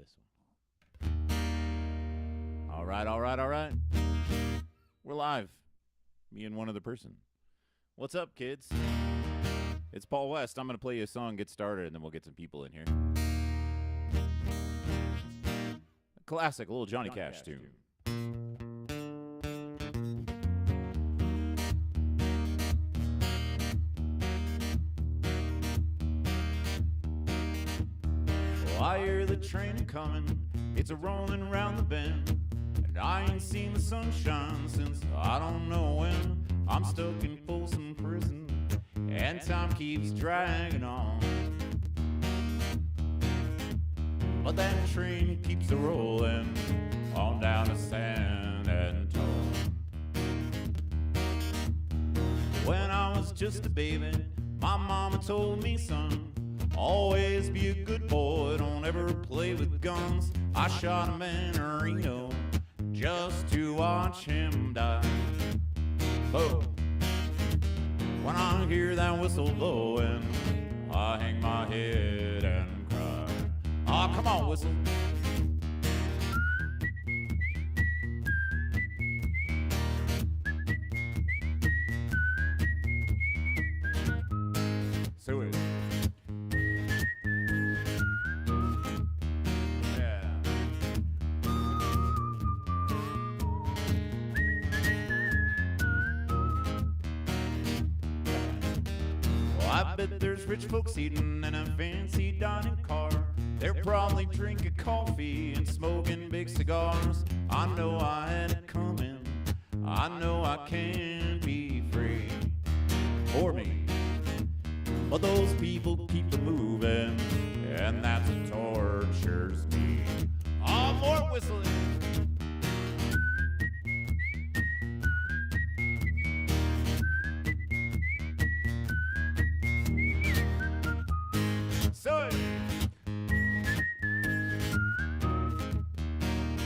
this one. All right. We're live. Me and one other person. What's up, kids? It's Paul West. I'm going to play you a song, get started, and then we'll get some people in here. A classic, a little Johnny Cash tune. Well, I hear the train coming. It's a rolling around the bend. And I ain't seen the sunshine since I don't know when. I'm stuck in Folsom Prison, and time keeps dragging on. But that train keeps a rolling on down to San Antonio. When I was just a baby, my mama told me, son, always be a good boy, don't ever play with guns. I shot a man in Reno just to watch him die. Oh, when I hear that whistle blowing, I hang my head and cry. Oh, come on, whistle. So it. I bet there's rich folks eating in a fancy dining car. They're probably drinking coffee and smoking big cigars. I know I had it coming. I know I can be free for me. But those people keep it moving, and that's what tortures me. Oh, more whistling. So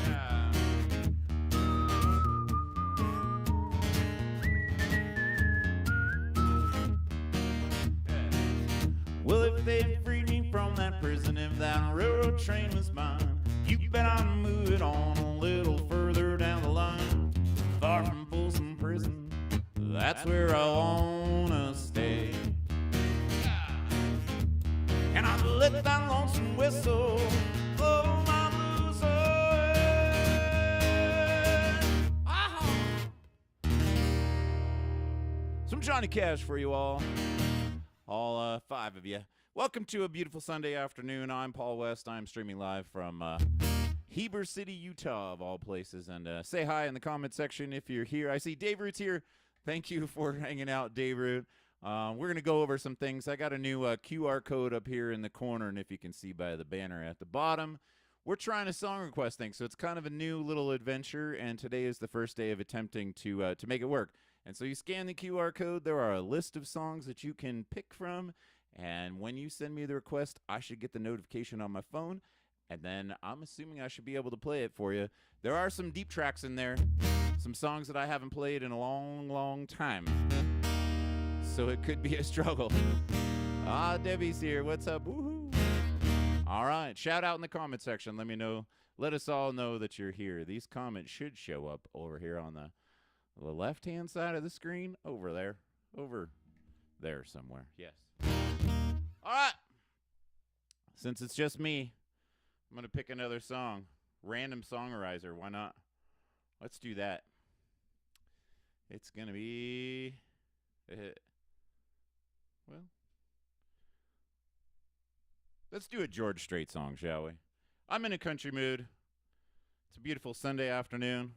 yeah. Well, if they freed me from that prison, if that railroad train was mine, you bet I'd move it on a little further down the line. Far from Folsom Prison, that's where I wanna stay. And I'd let that lonesome whistle blow my blues away. Some Johnny Cash for you all 5 of you. Welcome to a beautiful Sunday afternoon. I'm Paul West. I'm streaming live from Heber City, Utah, of all places. And say hi in the comment section if you're here. I see Dave Root's here. Thank you for hanging out, Dave Root. We're going to go over some things. I got a new QR code up here in the corner, and if you can see by the banner at the bottom, we're trying a song request thing. So it's kind of a new little adventure, and today is the first day of attempting to make it work. And so you scan the QR code. There are a list of songs that you can pick from, and when you send me the request, I should get the notification on my phone, and then I'm assuming I should be able to play it for you. There are some deep tracks in there, some songs that I haven't played in a long, long time. So it could be a struggle. Debbie's here. What's up? Woohoo! All right. Shout out in the comment section. Let me know. Let us all know that you're here. These comments should show up over here on the left-hand side of the screen. Over there. Over there somewhere. Yes. All right. Since it's just me, I'm going to pick another song. Random songwriter. Why not? Let's do that. It's going to be... Well, let's do a George Strait song, shall we? I'm in a country mood. It's a beautiful Sunday afternoon.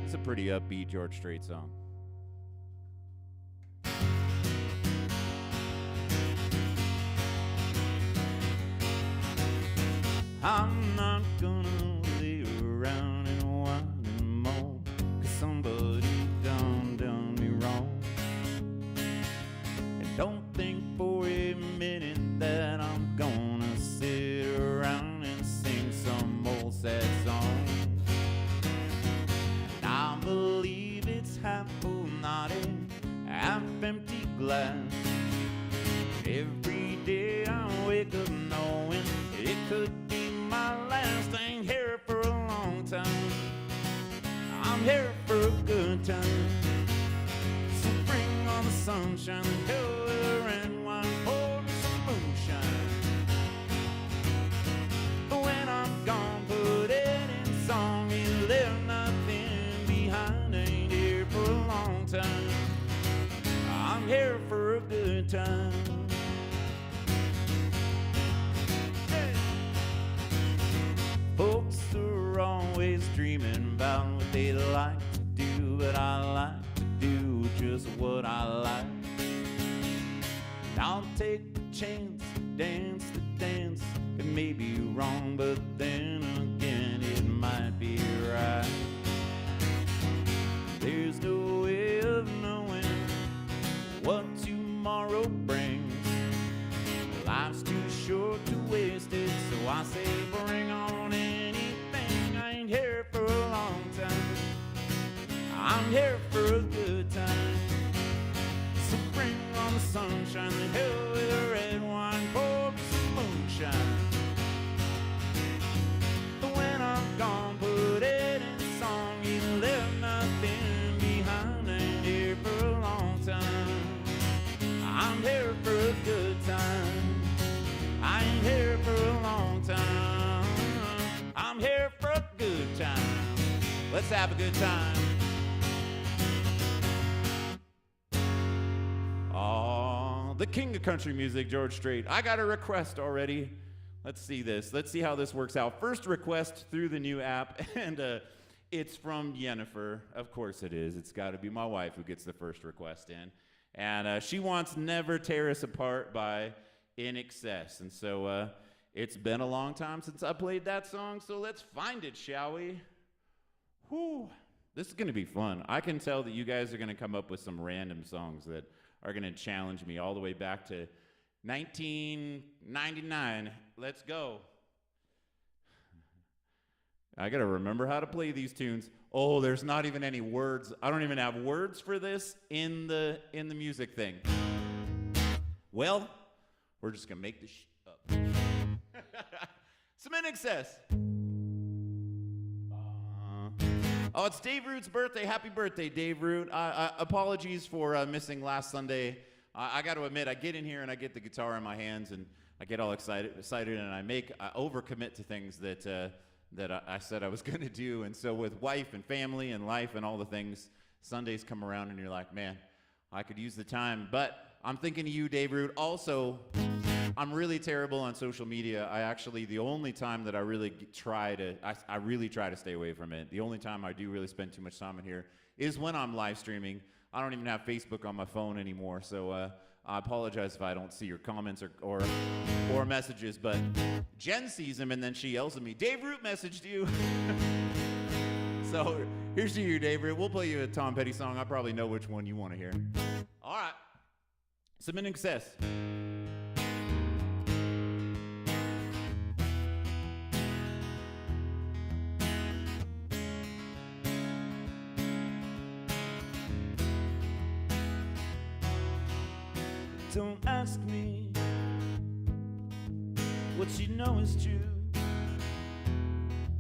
It's a pretty upbeat George Strait song. I'm not gonna lay around and whine and moan, 'cause somebody done me wrong. And don't think for a minute that I'm gonna sit around and sing some old sad song. And I believe it's half full, not a half empty glass. Every day I wake up knowing could be my last. I ain't here for a long time. I'm here for a good time. So bring on the sunshine and hell with a red wine, pour me some moonshine. But when I'm gone, put it in song. You leave nothing behind. I ain't here for a long time. I'm here for a good time. Hey. Folks are always dreaming about what they'd like to do, but I like to do just what I like. I'll take the chance to dance the dance. It may be wrong, but then again it might be right. There's no way of knowing what tomorrow brings. Life's too short to waste it, so I say bring on anything. I ain't here for a long time. I'm here for a good time. So bring on the sunshine, the hell with a red wine, pour me some moonshine. But when I'm gone, put it in song. You leave nothing behind. I ain't here for a long time. I'm here for a good time. I ain't here for a long time. I'm here for a good time. Let's have a good time. Oh, the king of country music, George Strait. I got a request already. Let's see this. Let's see how this works out. First request through the new app, and it's from Jennifer. Of course it is. It's got to be my wife who gets the first request in. And she wants Never Tear Us Apart by In Excess. And so it's been a long time since I played that song, so let's find it, shall we? Whew. This is going to be fun. I can tell that you guys are going to come up with some random songs that are going to challenge me all the way back to 1999. Let's go. I got to remember how to play these tunes. Oh, there's not even any words. I don't even have words for this in the music thing. Well, we're just going to make this up. Some In Excess. Oh, it's Dave Root's birthday. Happy birthday, Dave Root. Apologies for missing last Sunday. I got to admit, I get in here and I get the guitar in my hands and I get all excited and I overcommit to things that I said I was going to do. And so with wife and family and life and all the things, Sundays come around and you're like, man, I could use the time. But I'm thinking of you, Dave Root. Also, I'm really terrible on social media. The only time that I really try to stay away from it. The only time I do really spend too much time in here is when I'm live streaming. I don't even have Facebook on my phone anymore, so I apologize if I don't see your comments or messages, but Jen sees them and then she yells at me, Dave Root messaged you. So here's to you, Dave Root. We'll play you a Tom Petty song. I probably know which one you want to hear. All right. Some In Excess. Don't ask me what you know is true.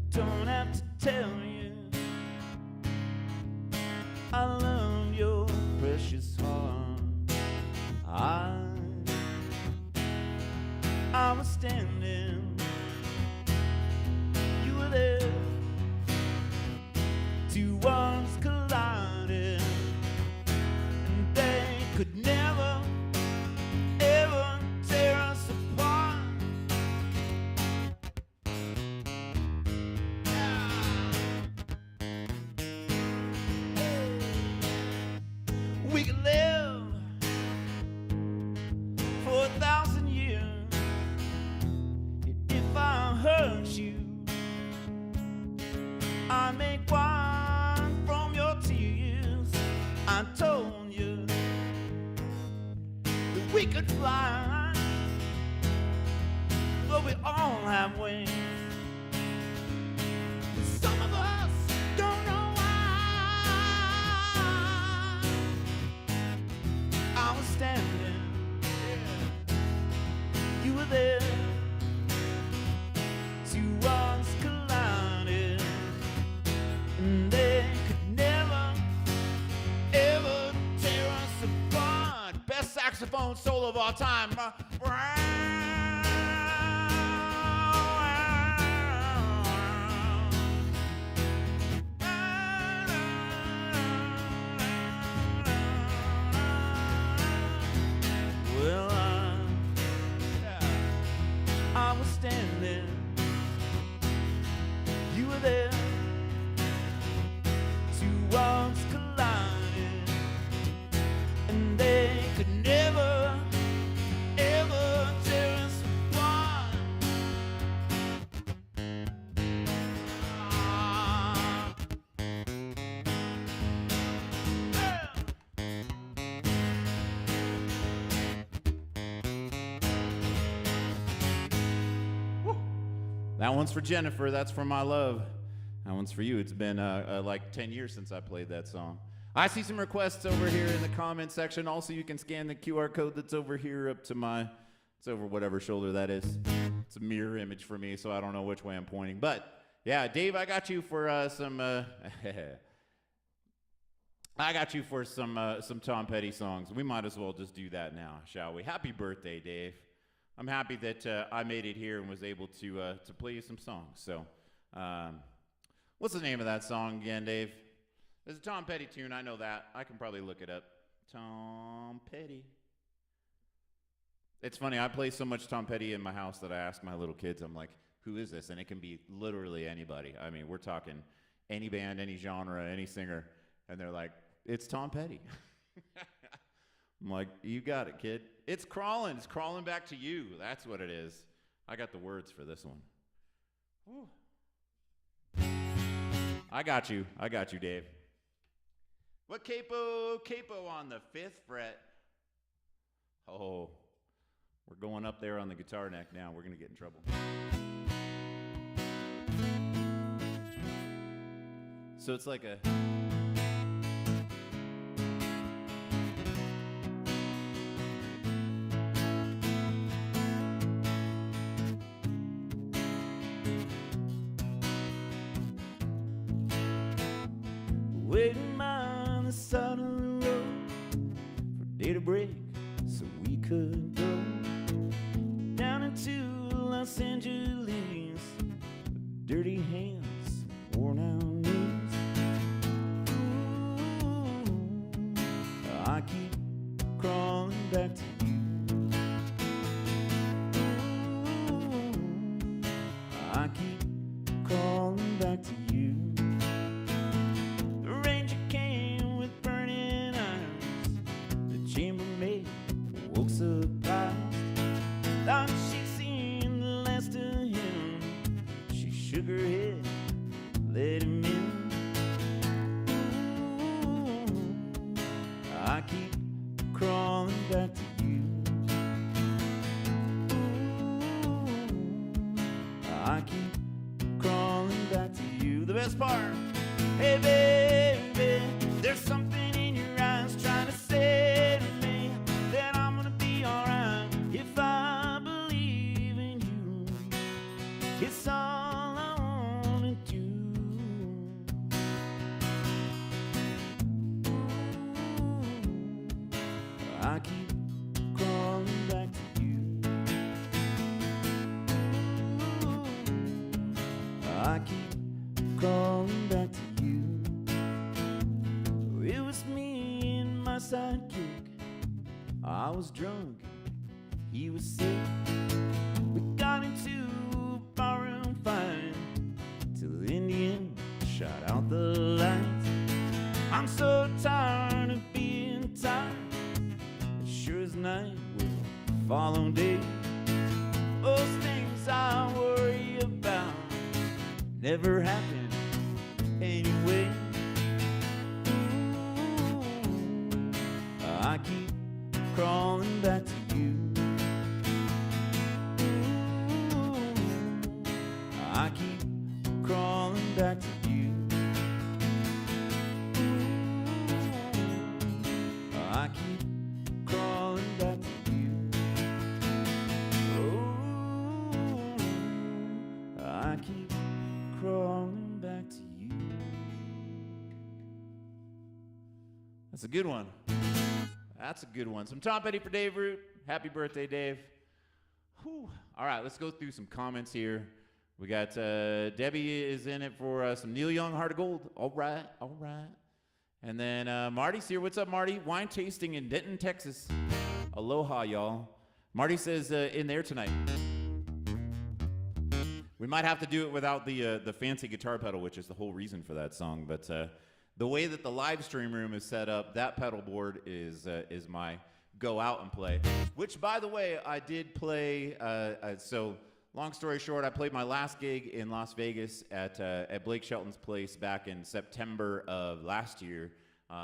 Don't have to tell you I love your precious heart. I was standing, you were there. Two worlds collided, and they could never ever tear us apart. We could live for 1,000 years if I hurt you. I make wine from your tears. I told you that we could fly, but we all have wings. Some of us don't know why. I was standing, you were there. saxophone solo of all time. Well, I was standing, you were there, two worlds colliding, and they could never, ever tear us apart. That one's for Jennifer. That's for my love. That one's for you. It's been like 10 years since I played that song. I see some requests over here in the comment section. Also, you can scan the QR code that's over here up to my, it's over whatever shoulder that is. It's a mirror image for me, so I don't know which way I'm pointing. But yeah, Dave, I got you for some I got you for some Tom Petty songs. We might as well just do that now, shall we? Happy birthday, Dave. I'm happy that I made it here and was able to play you some songs. So, what's the name of that song again, Dave? It's a Tom Petty tune. I know that. I can probably look it up. Tom Petty. It's funny. I play so much Tom Petty in my house that I ask my little kids, I'm like, who is this? And it can be literally anybody. I mean, we're talking any band, any genre, any singer. And they're like, it's Tom Petty. I'm like, you got it, kid. It's crawling. It's crawling back to you. That's what it is. I got the words for this one. Whew. I got you. I got you, Dave. What capo? Capo on the 5th fret. Oh, we're going up there on the guitar neck now. We're going to get in trouble. So it's like a... Waiting by the side of the road for day to break so we could go down into Los Angeles with dirty hands, worn out knees. Ooh, I keep crawling back to you. Ooh, I keep crawling back to you. Surprised, thought she'd seen the last of him. She shook her head, let him in. Ooh, I keep crawling back to you. Ooh, I keep crawling back to you. The best part, hey baby, there's something in your eyes trying to say to me that I'm gonna be alright if I believe in you. It's all I wanna do. Ooh, I keep crawling back to you. Ooh, I keep crawling back to you. It was me and my sidekick. I was drunk, he was sick. We got into a barroom fight till in the end shot out the lights. I'm so tired of being tired. As sure as night will follow day. Those things I worry about never happen anyway. Ooh, I keep crawling back to you. Ooh, I keep crawling back to you. Ooh, I keep crawling back to you. Oh, I keep crawling back to you. That's a good one. That's a good one. Some Tom Petty for Dave Root. Happy birthday, Dave. Whew. All right, let's go through some comments here. We got Debbie is in it for some Neil Young, Heart of Gold. All right. And then Marty's here. What's up, Marty? Wine tasting in Denton, Texas. Aloha, y'all. Marty says in there tonight. We might have to do it without the fancy guitar pedal, which is the whole reason for that song. But the way that the live stream room is set up, that pedal board is my go out and play. Which, by the way, I did play. So long story short, I played my last gig in Las Vegas at Blake Shelton's place back in September of last year.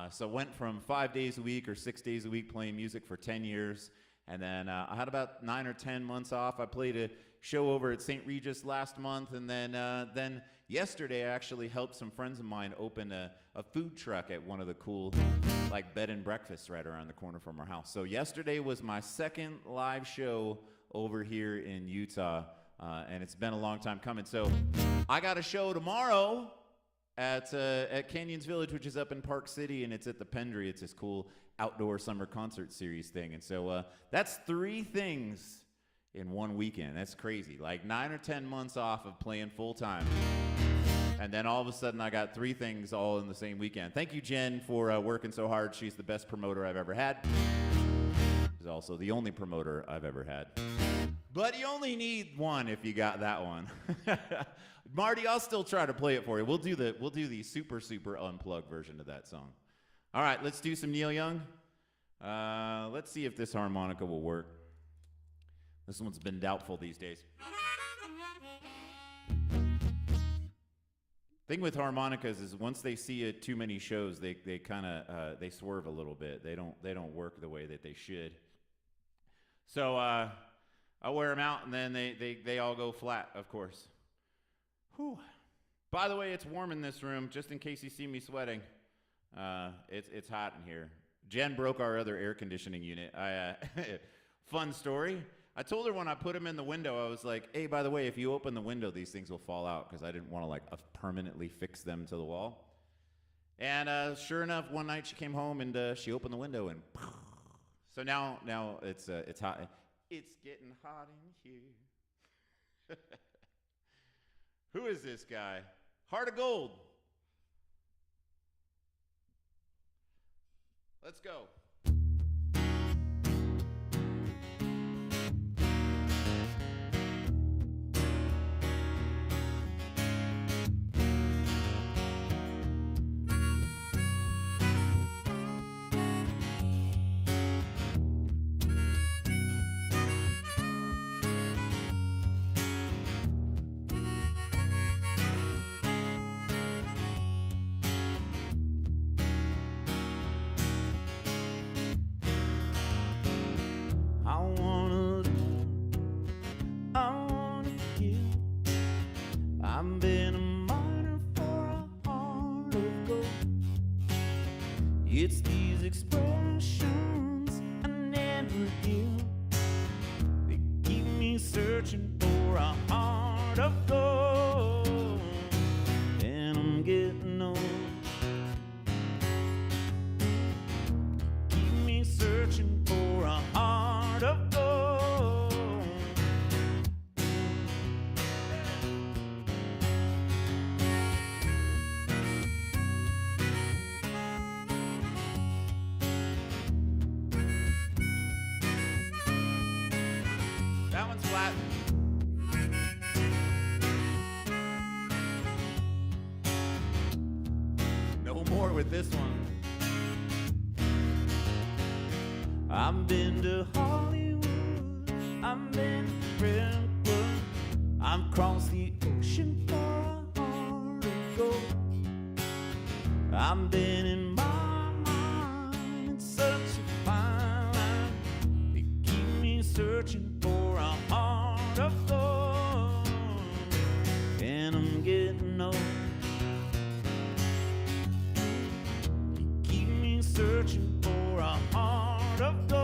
So went from 5 days a week or 6 days a week playing music for 10 years. And then I had about 9 or 10 months off. I played a show over at St. Regis last month. And then yesterday, I actually helped some friends of mine open a food truck at one of the cool like bed and breakfasts right around the corner from our house. So yesterday was my second live show over here in Utah. And it's been a long time coming. So I got a show tomorrow at Canyons Village, which is up in Park City, and it's at the Pendry. It's this cool outdoor summer concert series thing. And so that's 3 things in one weekend. That's crazy. Like 9 or 10 months off of playing full time. And then all of a sudden I got 3 things all in the same weekend. Thank you, Jen, for working so hard. She's the best promoter I've ever had. She's also the only promoter I've ever had. But you only need one if you got that one. Marty, I'll still try to play it for you. We'll do the super unplugged version of that song. All right, let's do some Neil Young. Let's see if this harmonica will work. This one's been doubtful these days. Thing with harmonicas is once they see it too many shows, they kind of they swerve a little bit. They don't work the way that they should. So I wear them out, and then they all go flat, of course. Whew. By the way, it's warm in this room, just in case you see me sweating. It's hot in here. Jen broke our other air conditioning unit. Fun story. I told her when I put them in the window, I was like, hey, by the way, if you open the window, these things will fall out, because I didn't want to like permanently fix them to the wall. And sure enough, one night she came home and she opened the window, and so now it's hot. It's getting hot in here. Who is this guy? Heart of Gold. Let's go. I've been a miner for a heart of gold. It's these expressions I never give. They keep me searching for a heart of gold. And I'm getting old. Keep me searching for a heart of gold. That one's flat. No more with this one. I've been to Hollywood, I've been to Redwood, I've crossed the ocean for a heart of gold. I've been in my mind in such a fine line. They keep me searching for a heart of gold. And I'm getting old. They keep me searching for a heart of gold.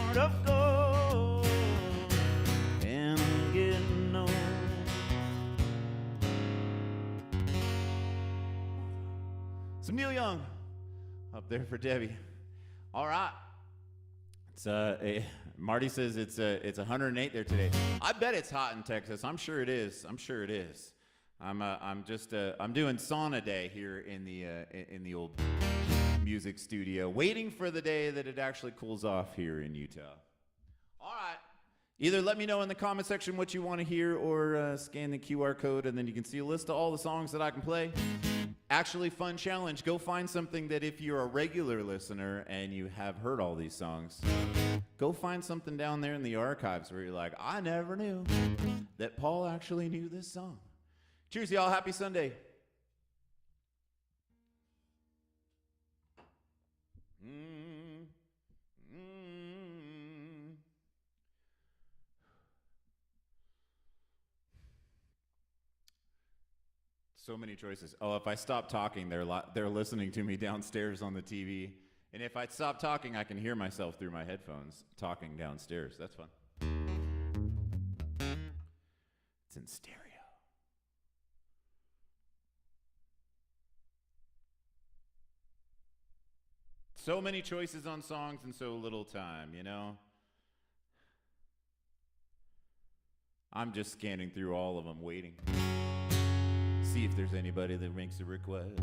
heart of gold, and I'm getting old. Some Neil Young up there for Debbie. All right. It's Marty says it's 108 there today. I bet it's hot in Texas. I'm sure it is. I'm doing sauna day here in the old music studio, waiting for the day that it actually cools off here in Utah. All right. Either let me know in the comment section what you want to hear, or scan the QR code, and then you can see a list of all the songs that I can play. Actually, fun challenge. Go find something that, if you're a regular listener and you have heard all these songs, go find something down there in the archives where you're like, I never knew that Paul actually knew this song. Cheers, y'all. Happy Sunday. So many choices. Oh, if I stop talking, they're listening to me downstairs on the TV. And if I stop talking, I can hear myself through my headphones talking downstairs. That's fun. It's in stereo. So many choices on songs and so little time, you know? I'm just scanning through all of them, waiting. See if there's anybody that makes a request.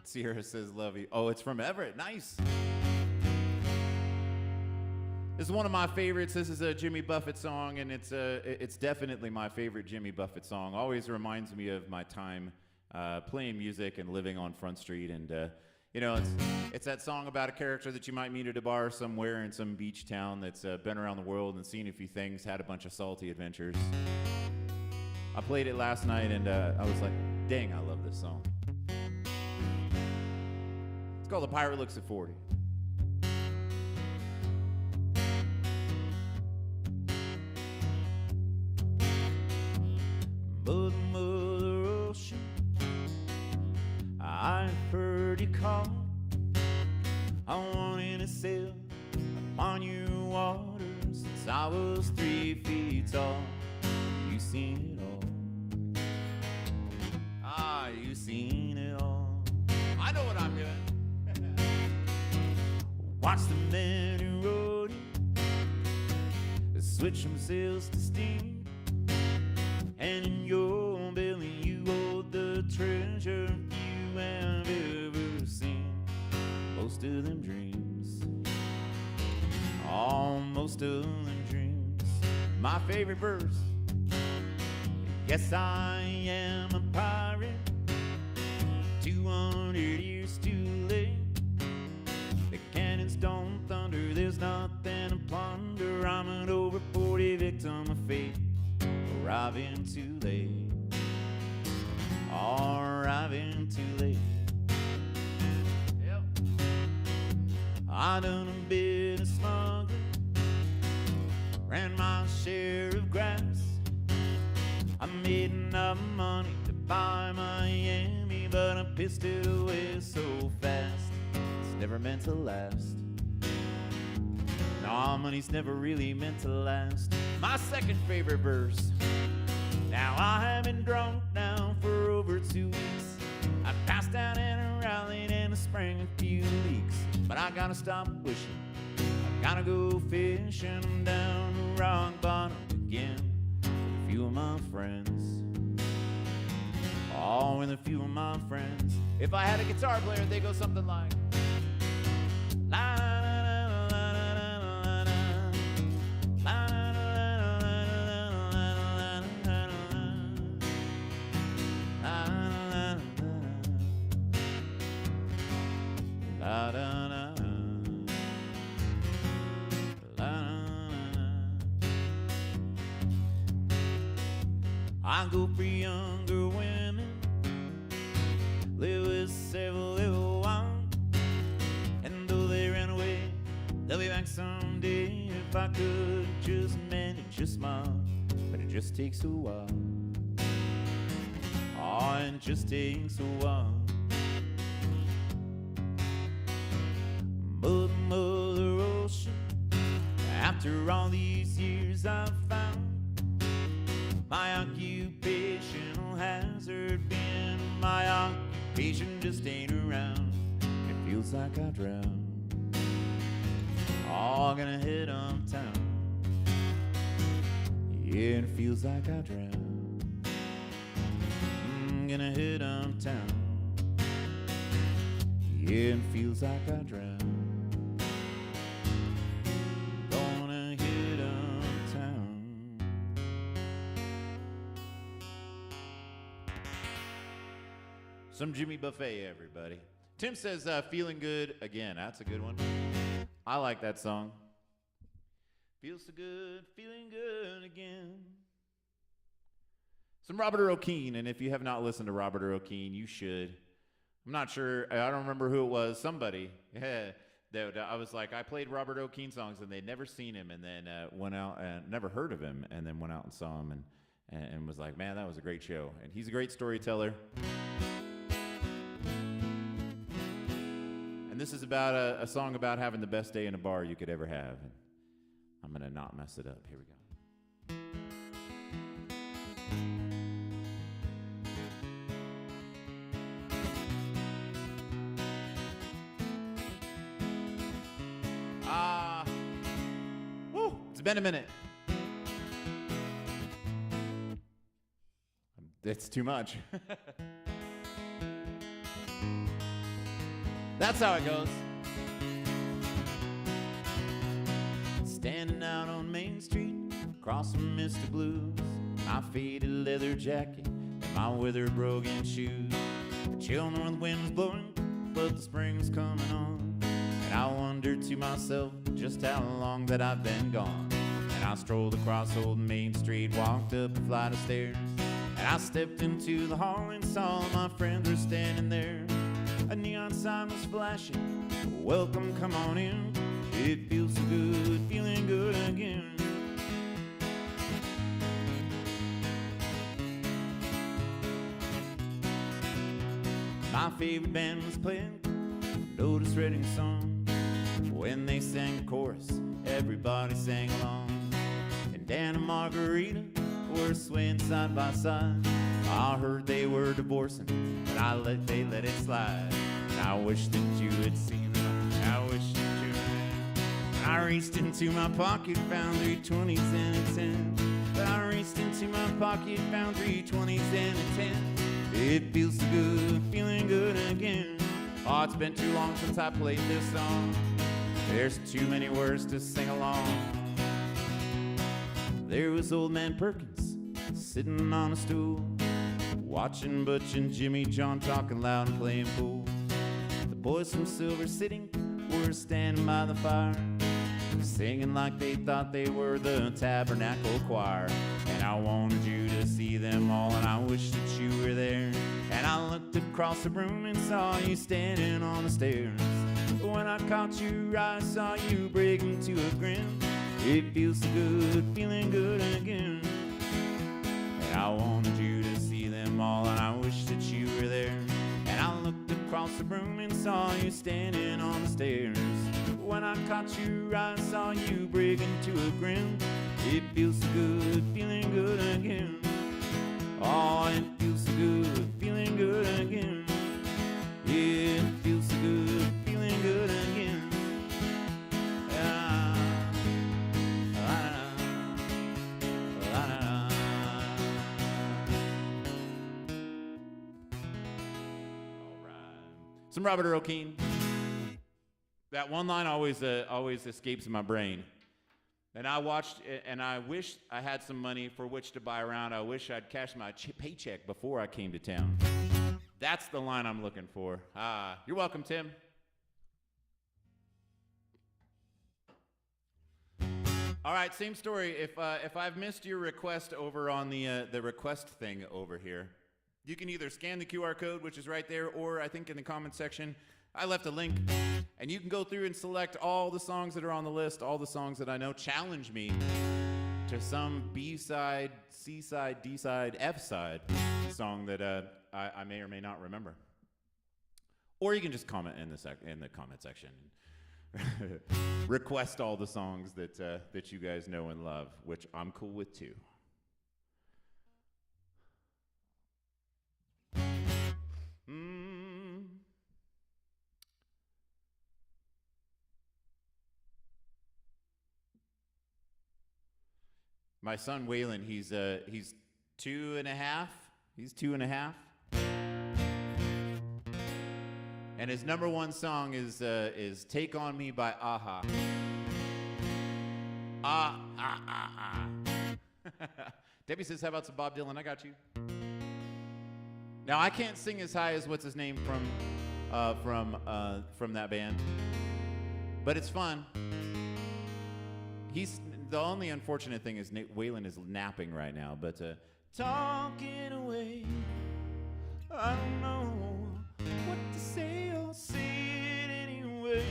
Sierra says love you. Oh, it's from Everett. Nice. This is one of my favorites. This is a Jimmy Buffett song, and it's definitely my favorite Jimmy Buffett song. Always reminds me of my time playing music and living on Front Street. And you know, it's that song about a character that you might meet at a bar somewhere in some beach town that's been around the world and seen a few things, had a bunch of salty adventures. I played it last night, and I was like, dang, I love this song. It's called The Pirate Looks at 40. Mother, Mother Ocean, I've heard you call. I wanted to sail upon your waters since I was 3 feet tall. You've seen it all. Ah, you've seen it all. I know what I'm doing. Watch the men who rode it switch from sails to steam, and in your belly you hold the treasure you have ever seen. Most of them dreams, oh, most of them dreams. My favorite verse: yes, I am a pirate, 200 years too late. The cannons don't thunder, there's nothing to plunder. I'm an over 40 victim of fate, arriving too late, arriving too late. Yep. I done a bit of smuggling, ran my share of grass. I made enough money to buy Miami, but I pissed it away so fast. It's never meant to last. No, money's never really meant to last. My second favorite verse: now I have been drunk now for over 2 weeks. I passed out and I rallied and I sprang a few leaks. But I gotta stop wishing, I gotta go fishing. I'm down the rock bottom again with a few of my friends. Oh, with a few of my friends. If I had a guitar player, they go something like la la la la la la la la. I go for younger women, live with several little ones, and though they ran away, they'll be back someday. If I could just manage a smile, but it just takes a while. Oh, and it just takes a while. Mother Ocean, after all these years I've found my occupational hazard been my occupation just ain't around. It feels like I drowned. Oh, gonna head uptown. Yeah, it feels like I drowned. Gonna head uptown. Yeah, it feels like I drowned. Gonna head uptown. Some Jimmy Buffet, everybody. Tim says, feeling good again. That's a good one. I like that song. Feels so good, feeling good again. Some Robert Earl Keen, and if you have not listened to Robert Earl Keen, you should. I'm not sure, I don't remember who it was, somebody. Yeah, that I was like, I played Robert Earl Keen songs, and they'd never seen him, and then went out and never heard of him, and then went out and saw him, and was like, man, that was a great show. And he's a great storyteller. And this is about a song about having the best day in a bar you could ever have. And I'm gonna not mess it up. Here we go. It's been a minute. It's too much. That's how it goes. Standing out on Main Street, across from Mr. Blues, my faded leather jacket and my weathered brogan shoes. The chill north wind was blowing, but the spring's coming on. And I wonder to myself just how long that I've been gone. And I strolled across old Main Street, walked up a flight of stairs, and I stepped into the hall and saw my friends were standing there. A neon sign was flashing, welcome, come on in. It feels so good, feeling good again. My favorite band was playing Otis Redding's song. When they sang the chorus, everybody sang along. And Dan and Margarita were swaying side by side. I heard they were divorcing, but they let it slide. And I wish that you had seen them. I wish that you had. I reached into my pocket, found 3 20s and a 10. But I reached into my pocket, found 3 20s and a 10. It feels so good, feeling good again. Oh, it's been too long since I played this song. There's too many words to sing along. There was old man Perkins sitting on a stool, watching Butch and Jimmy John talking loud and playing pool. The boys from Silver City were standing by the fire, singing like they thought they were the Tabernacle Choir. And I wanted you to see them all, and I wish that you were there. And I looked across the room and saw you standing on the stairs. When I caught your eye, I saw you break into a grin. It feels so good, feeling good again. And I wanted you to see them all, and I wish that you were there. And I looked across the room and saw you standing on the stairs. When I caught your eye, I saw you break into a grin. It feels so good, feeling good again. Oh, it feels so good, feeling good again. Yeah, it feels so good, feeling good again. Some Robert Earl Keen. That one line always escapes my brain. And I watched, and I wish I had some money for which to buy around. I wish I'd cashed my paycheck before I came to town. That's the line I'm looking for. You're welcome, Tim. All right, same story. If I've missed your request over on the request thing over here, you can either scan the QR code, which is right there, or I think in the comment section, I left a link, and you can go through and select all the songs that are on the list, all the songs that I know. Challenge me to some B-side, C-side, D-side, F-side song that I may or may not remember. Or you can just comment in the comment section. Request all the songs that you guys know and love, which I'm cool with too. My son Waylon, he's 2.5. He's 2.5. And his number one song is "Take on Me" by Aha. Ah, ah, ah, ah. Debbie says, how about some Bob Dylan? I got you. Now, I can't sing as high as what's his name from that band, but it's fun. The only unfortunate thing is Waylon is napping right now, but talking away, I don't know what to say, I'll say it anyway.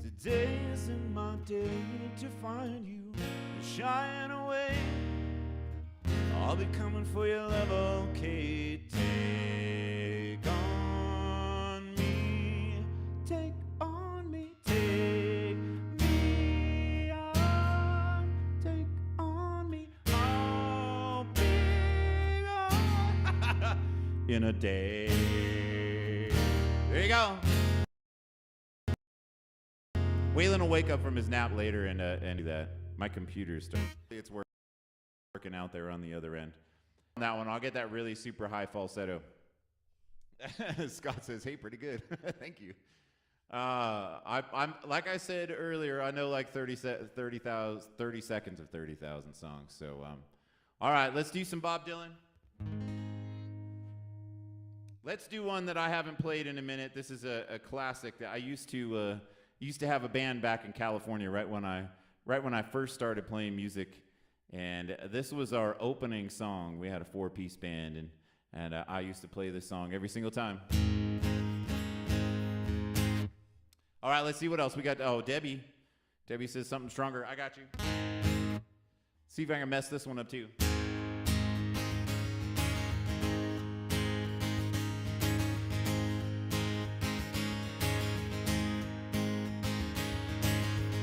Today isn't my day to find you shying away. I'll be coming for your love, okay? Take on me, take on me, take me on, take on me. I'll be gone in a day. There you go. Waylon will wake up from his nap later and do that. My computer's starting. It's working out there on the other end. On that one, I'll get that really super high falsetto. Scott says, "Hey, pretty good." Thank you. I'm like I said earlier, I know like 30 seconds of 30,000 songs. So, all right, let's do some Bob Dylan. Let's do one that I haven't played in a minute. This is a classic that I used to have a band back in California right when I first started playing music, and this was our opening song. We had a 4-piece band, and I used to play this song every single time. All right, let's see what else we got. Oh, Debbie says something stronger. I got you. See if I can mess this one up too.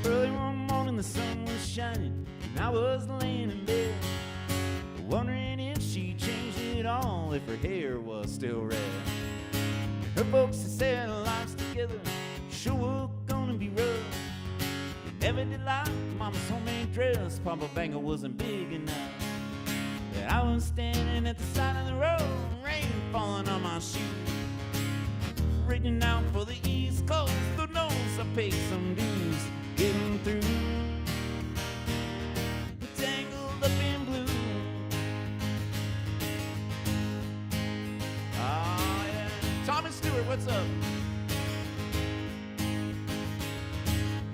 Early one morning the sun was shining, and I was laying in bed, wondering if she changed it all, if her hair was still red. Her folks had said life's together sure was gonna be rough. They never did like Mama's homemade dress. Papa Bangle wasn't big enough. But I was standing at the side of the road, rain falling on my shoes, reaching out for the East Coast. Who knows, I paid some dues getting through. Tangled up in blue. Oh yeah. Tommy Stewart, what's up?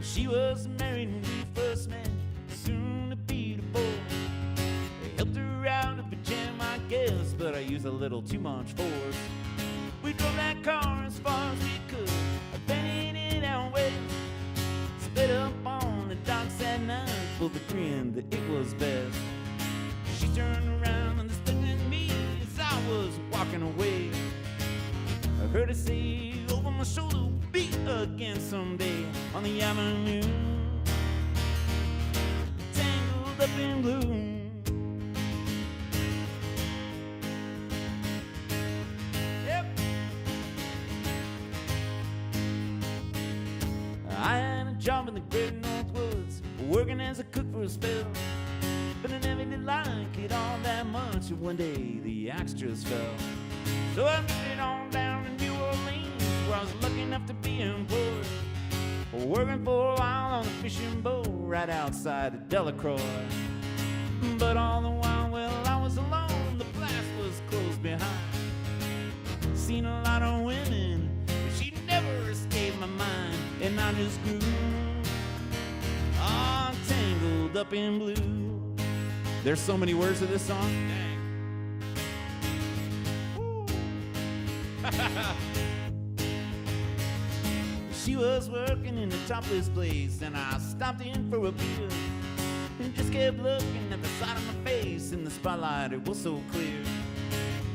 She was married when we first met, soon to be divorced. I helped her out of a jam, I guess, but I used a little too much force. We drove that car as far as we could, abandoned it out west. Split up on the docks at night, with a grin that it was best. She turned around and looked at me as I was walking away. I heard her say over my shoulder, "We'll be again someday on the avenue, tangled up in blue." Yep. I had a job in the great North Woods, working as a cook for a spell, but I never did like it all that much. And one day the axe just fell, so I moved it on down to New Orleans, where I was lucky enough to be employed, working for a while on a fishing boat right outside of Delacroix. But all the while, well, I was alone, the blast was close behind. Seen a lot of women, but she never escaped my mind, and I just grew all tangled up in blue. There's so many words to this song. Dang. She was working in a topless place, and I stopped in for a beer. and just kept looking at the side of my face. In the spotlight, it was so clear.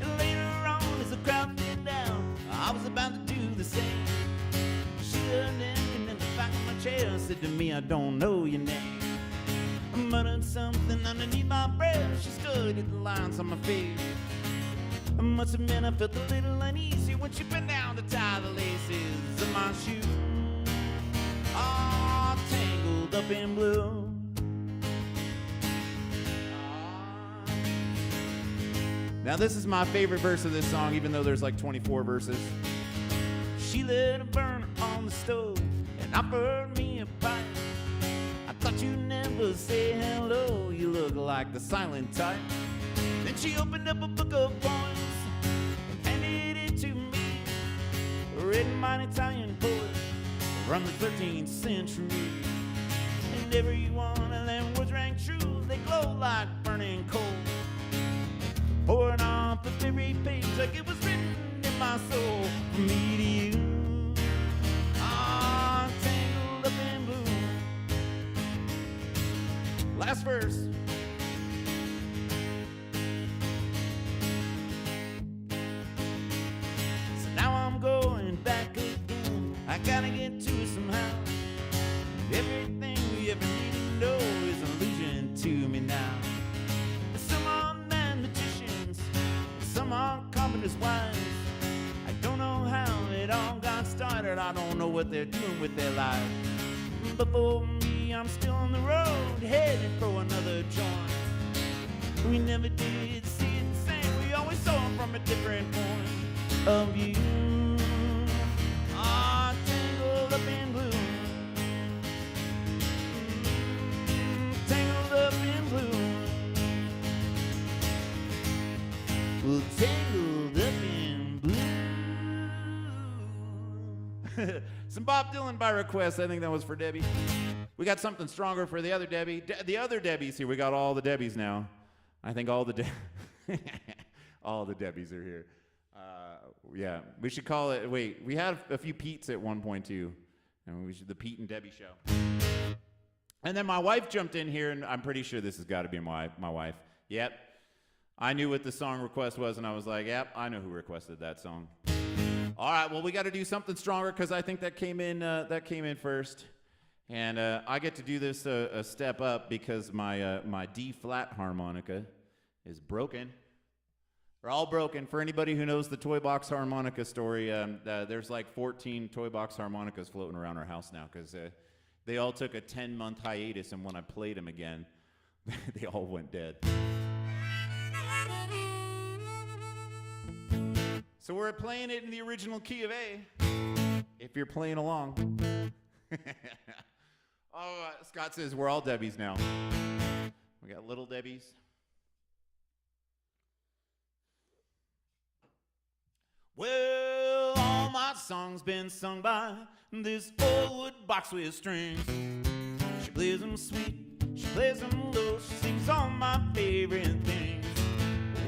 And later on, as the crowd thinned down, I was about to do the same. She looked in the back of my chair and said to me, I don't know your name. I muttered something underneath my breath. She stood at the lines on my face. I must admit I felt a little uneasy when she bent down to tie the laces of my shoe. All tangled up in blue. Now this is my favorite verse of this song, even though there's like 24 verses. She lit a burner on the stove and offered me a bite. I thought you'd never say hello, you look like the silent type. Then she opened up a book of poems and handed it to me, written by an Italian poet from the 13th century. And every one of them words rang true, they glowed like burning coal, pouring off the very page like it was written in my soul. From me to you, ah, tangled up in blue. Last verse. So now I'm going back again. I gotta get to it somehow. Everything we ever need to know is an illusion to me now. Some are mathematicians, some are carpenters' wives. I don't know how it all got started. I don't know what they're doing with their lives. But for me, I'm still on the road, headed for another joint. We never did see it the same. We always saw it from a different point of view. Ah, tangled up in blue. Tangled up in blue. Well, tangled up in blue. Some Bob Dylan by request. I think that was for Debbie. We got something stronger for the other Debbie. The other Debbies here. We got all the Debbies now. I think all the all the Debbies are here. Yeah, we should call it. Wait, we had a few Petes at one point too, and we should the Pete and Debbie show. And then my wife jumped in here, and I'm pretty sure this has got to be my wife. Yep, I knew what the song request was, and I was like, yep, I know who requested that song. All right, well, we got to do something stronger because I think that came in first, and I get to do this a step up because my D flat harmonica is broken. They're all broken. For anybody who knows the toy box harmonica story, there's like 14 toy box harmonicas floating around our house now because they all took a 10-month hiatus, and when I played them again, they all went dead. So we're playing it in the original key of A, if you're playing along. Oh, Scott says we're all Debbies now. We got little Debbies. Well, all my songs been sung by this old wood box with strings. She plays them sweet, she plays them low, she sings all my favorite things.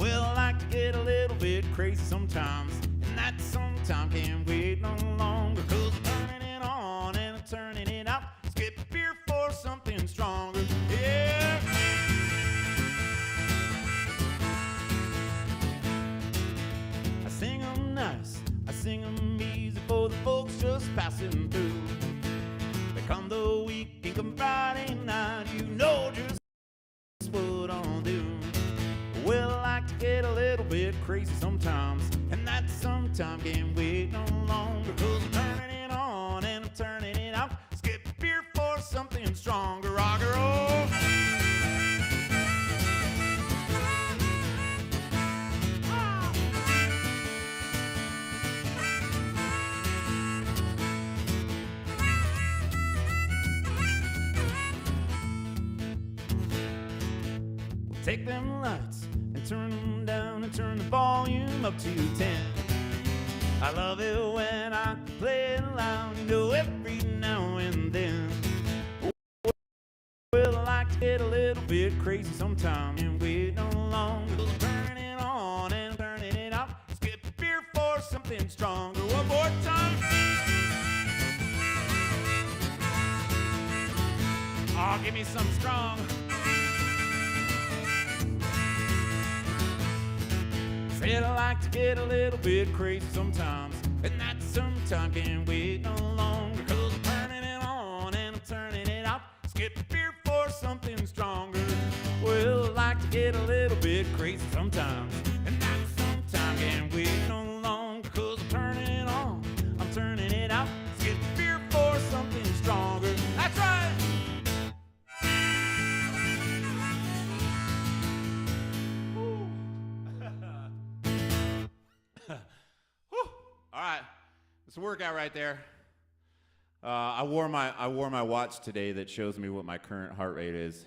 Well, I like to get a little bit crazy sometimes, and that sometime can't wait no longer, 'cause I'm turning it on and I'm turning it out. Skip beer for something stronger, yeah. I sing them nice, I sing them easy for the folks just passing through. They come the week and come Friday night, you know just what I'll do. Well, I like to get a little bit crazy sometimes, and that sometime can't wait no longer, 'cause I'm turning it on and I'm turning it out. Skip beer for something stronger, rock and roll. Take them lights and turn them down and turn the volume up to 10. I love it when I can play it loud, you know, every now and then. Well, I like to get a little bit crazy sometime and wait no longer. I'm turning it on and turning it out. Skip beer for something stronger. One more time. Oh, give me something strong. Well, I like to get a little bit crazy sometimes, and that sometime can't wait no longer, 'cause I'm turning it on and I'm turning it off. Skip beer for something stronger. Well, I like to get a little bit crazy sometimes, and that sometime can't wait no longer, 'cause I'm turning it on, I'm turning it out. Skip beer for something stronger. That's right. All right, it's a workout right there. I wore my watch today that shows me what my current heart rate is,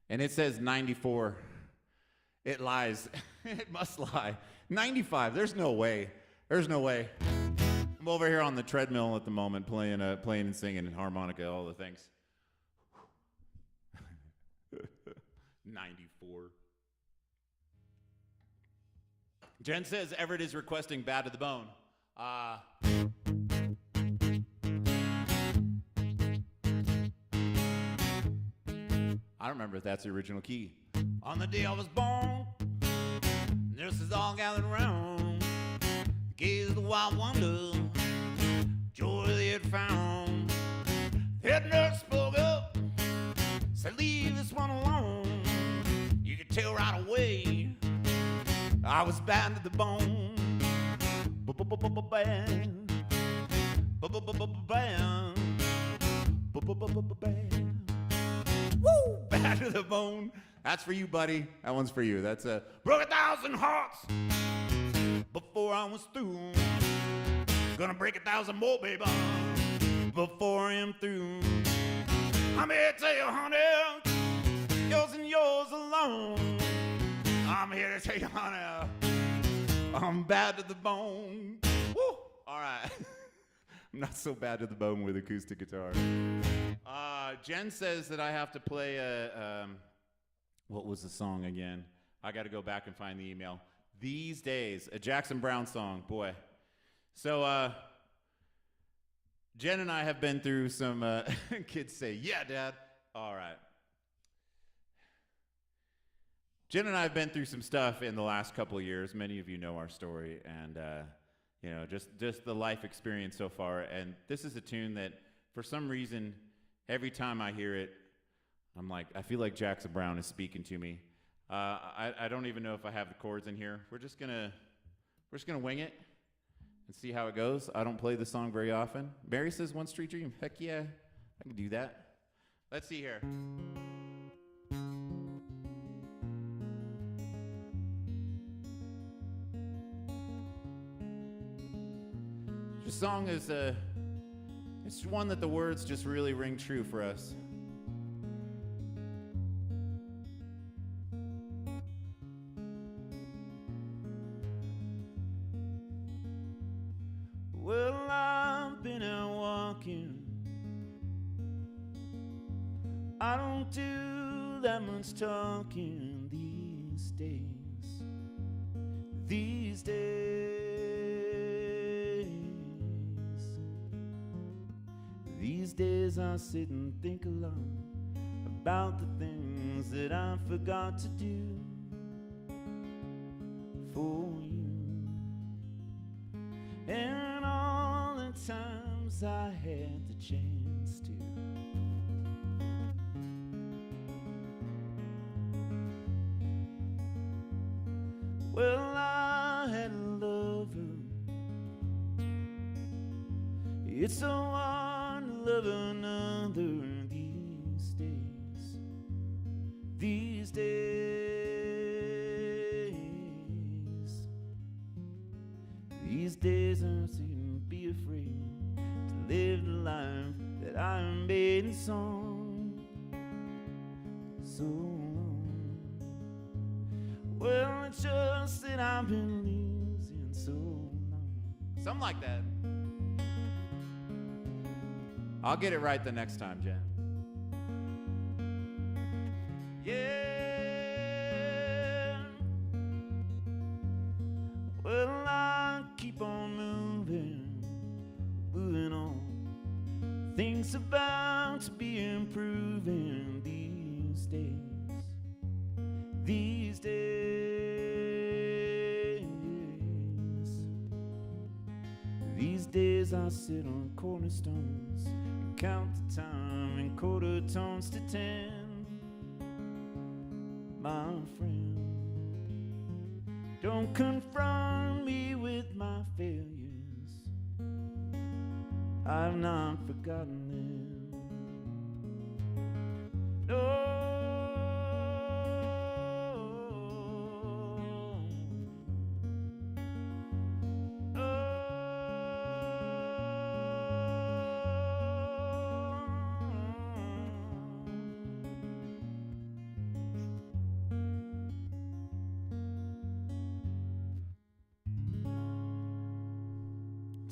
and it says 94. It lies. It must lie. 95. There's no way. There's no way. I'm over here on the treadmill at the moment, playing and singing and harmonica, all the things. 94. Jen says Everett is requesting Bad to the Bone. I don't remember if that's the original key. On the day I was born, nurses all gathered around, gazed the wild wonder, joy they had found. The head nurse spoke up, said, "Leave this one alone." You could tell right away I was bad to the bone. Bad. Bad. Woo! Bad to the bone. That's for you, buddy. That one's for you. That's a broke 1,000 hearts before I was through. Gonna break 1,000 more, baby, before I'm through. I'm here to tell you, honey, yours and yours alone. I'm here to tell you, honey, I'm bad to the bone. Woo! All right. I'm not so bad to the bone with acoustic guitar. Jen says that I have to play what was the song again? I got to go back and find the email. These Days, a Jackson Browne song, boy. So Jen and I have been through some, kids say, "Yeah, Dad." All right. Jen and I have been through some stuff in the last couple of years. Many of you know our story, and you know, just the life experience so far. And this is a tune that, for some reason, every time I hear it, I'm like, I feel like Jackson Browne is speaking to me. I don't even know if I have the chords in here. We're just gonna wing it and see how it goes. I don't play the song very often. Mary says, "One Street Dream." Heck yeah, I can do that. Let's see here. The song is it's one that the words just really ring true for us. Well, I've been out walking. I don't do that much talking these days. These days. These days I sit and think a lot about the things that I forgot to do for you, and all the times I had the chance to. Well, I had a lover. It's so hard to love another these days. These days. These days I seem to be afraid to live the life that I made in song so long. Well, it's just that I've been losing so long. Something like that. I'll get it right the next time, Jen. Yeah. Well, I keep on moving, moving on. Things about to be improving these days. These days. These days I sit on cornerstones and count the time in quarter tones to 10. My friend, don't confront me with my failures. I've not forgotten them. No.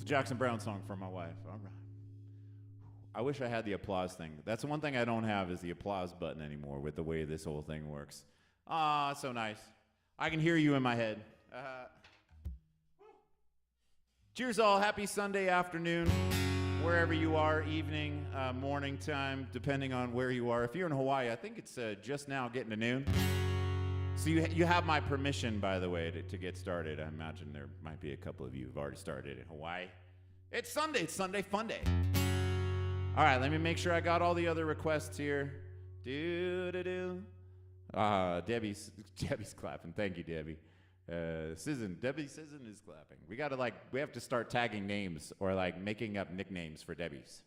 Jackson Browne song for my wife. All right. I wish I had the applause thing. That's the one thing I don't have is the applause button anymore with the way this whole thing works. Ah, so nice. I can hear you in my head. Cheers all. Happy Sunday afternoon, wherever you are, evening, morning time, depending on where you are. If you're in Hawaii, I think it's just now getting to noon. So you have my permission, by the way, to get started. I imagine there might be a couple of you who've already started in Hawaii. It's Sunday fun day. All right, let me make sure I got all the other requests here. Debbie's clapping. Thank you, Debbie. Debbie Sizzin is clapping. We have to start tagging names or making up nicknames for Debbie's.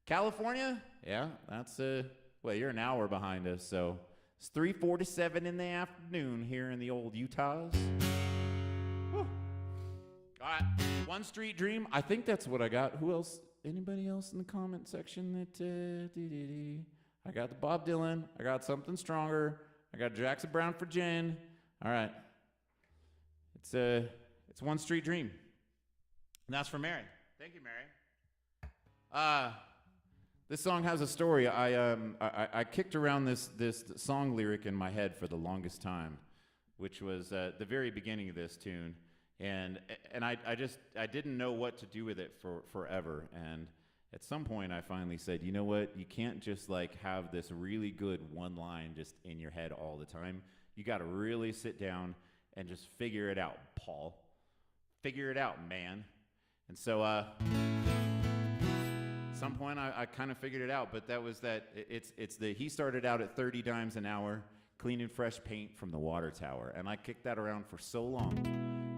California? Yeah, that's well, you're an hour behind us, so it's 3:47 in the afternoon here in the old Utahs. Whew. All right, One Street Dream. I think that's what I got. Who else? Anybody else in the comment section that? I got the Bob Dylan. I got Something Stronger. I got Jackson Browne for Jen. All right. It's One Street Dream, and that's for Mary. Thank you, Mary. This song has a story. I kicked around this song lyric in my head for the longest time, which was the very beginning of this tune, and I didn't know what to do with it for forever. And at some point, I finally said, you know what? You can't just have this really good one line just in your head all the time. You got to really sit down and just figure it out, Paul. Figure it out, man. And so. At some point I kind of figured it out, but he started out at 30 dimes an hour cleaning fresh paint from the water tower, and I kicked that around for so long,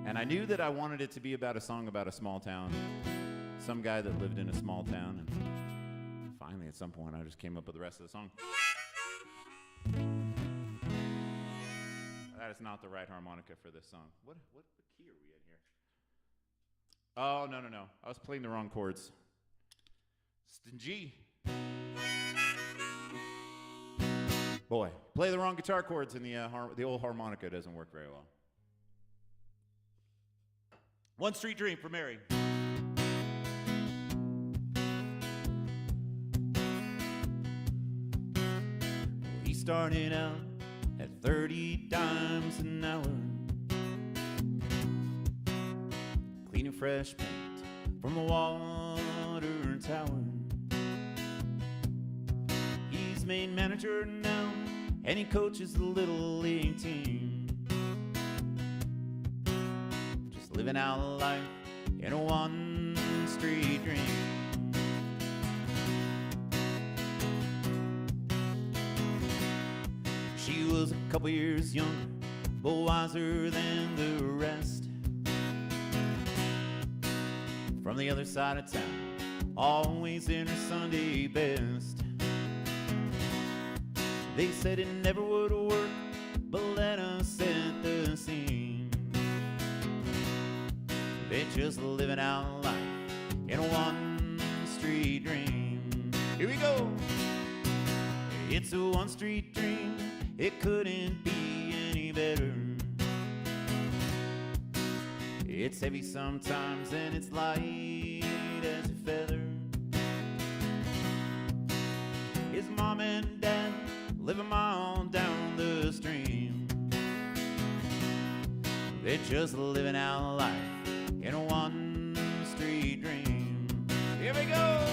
and I knew that I wanted it to be about a song about a small town, some guy that lived in a small town, and finally at some point I just came up with the rest of the song. That is not the right harmonica for this song. What key are we in here? Oh, no, I was playing the wrong chords. G. Boy, play the wrong guitar chords and the old harmonica doesn't work very well. One Street Dream for Mary. He started out at 30 dimes an hour, cleaning fresh paint from the water tower. Main manager now, and he coaches the little league team. Just living out life in a one street dream. She was a couple years younger, but wiser than the rest. From the other side of town, always in her Sunday best. They said it never would work, but let us set the scene. They're just living out life in a one street dream. Here we go. It's a one street dream, it couldn't be any better. It's heavy sometimes and it's light as a feather. His mom and dad live a mile down the stream. They're just living out life in a one street dream. Here we go.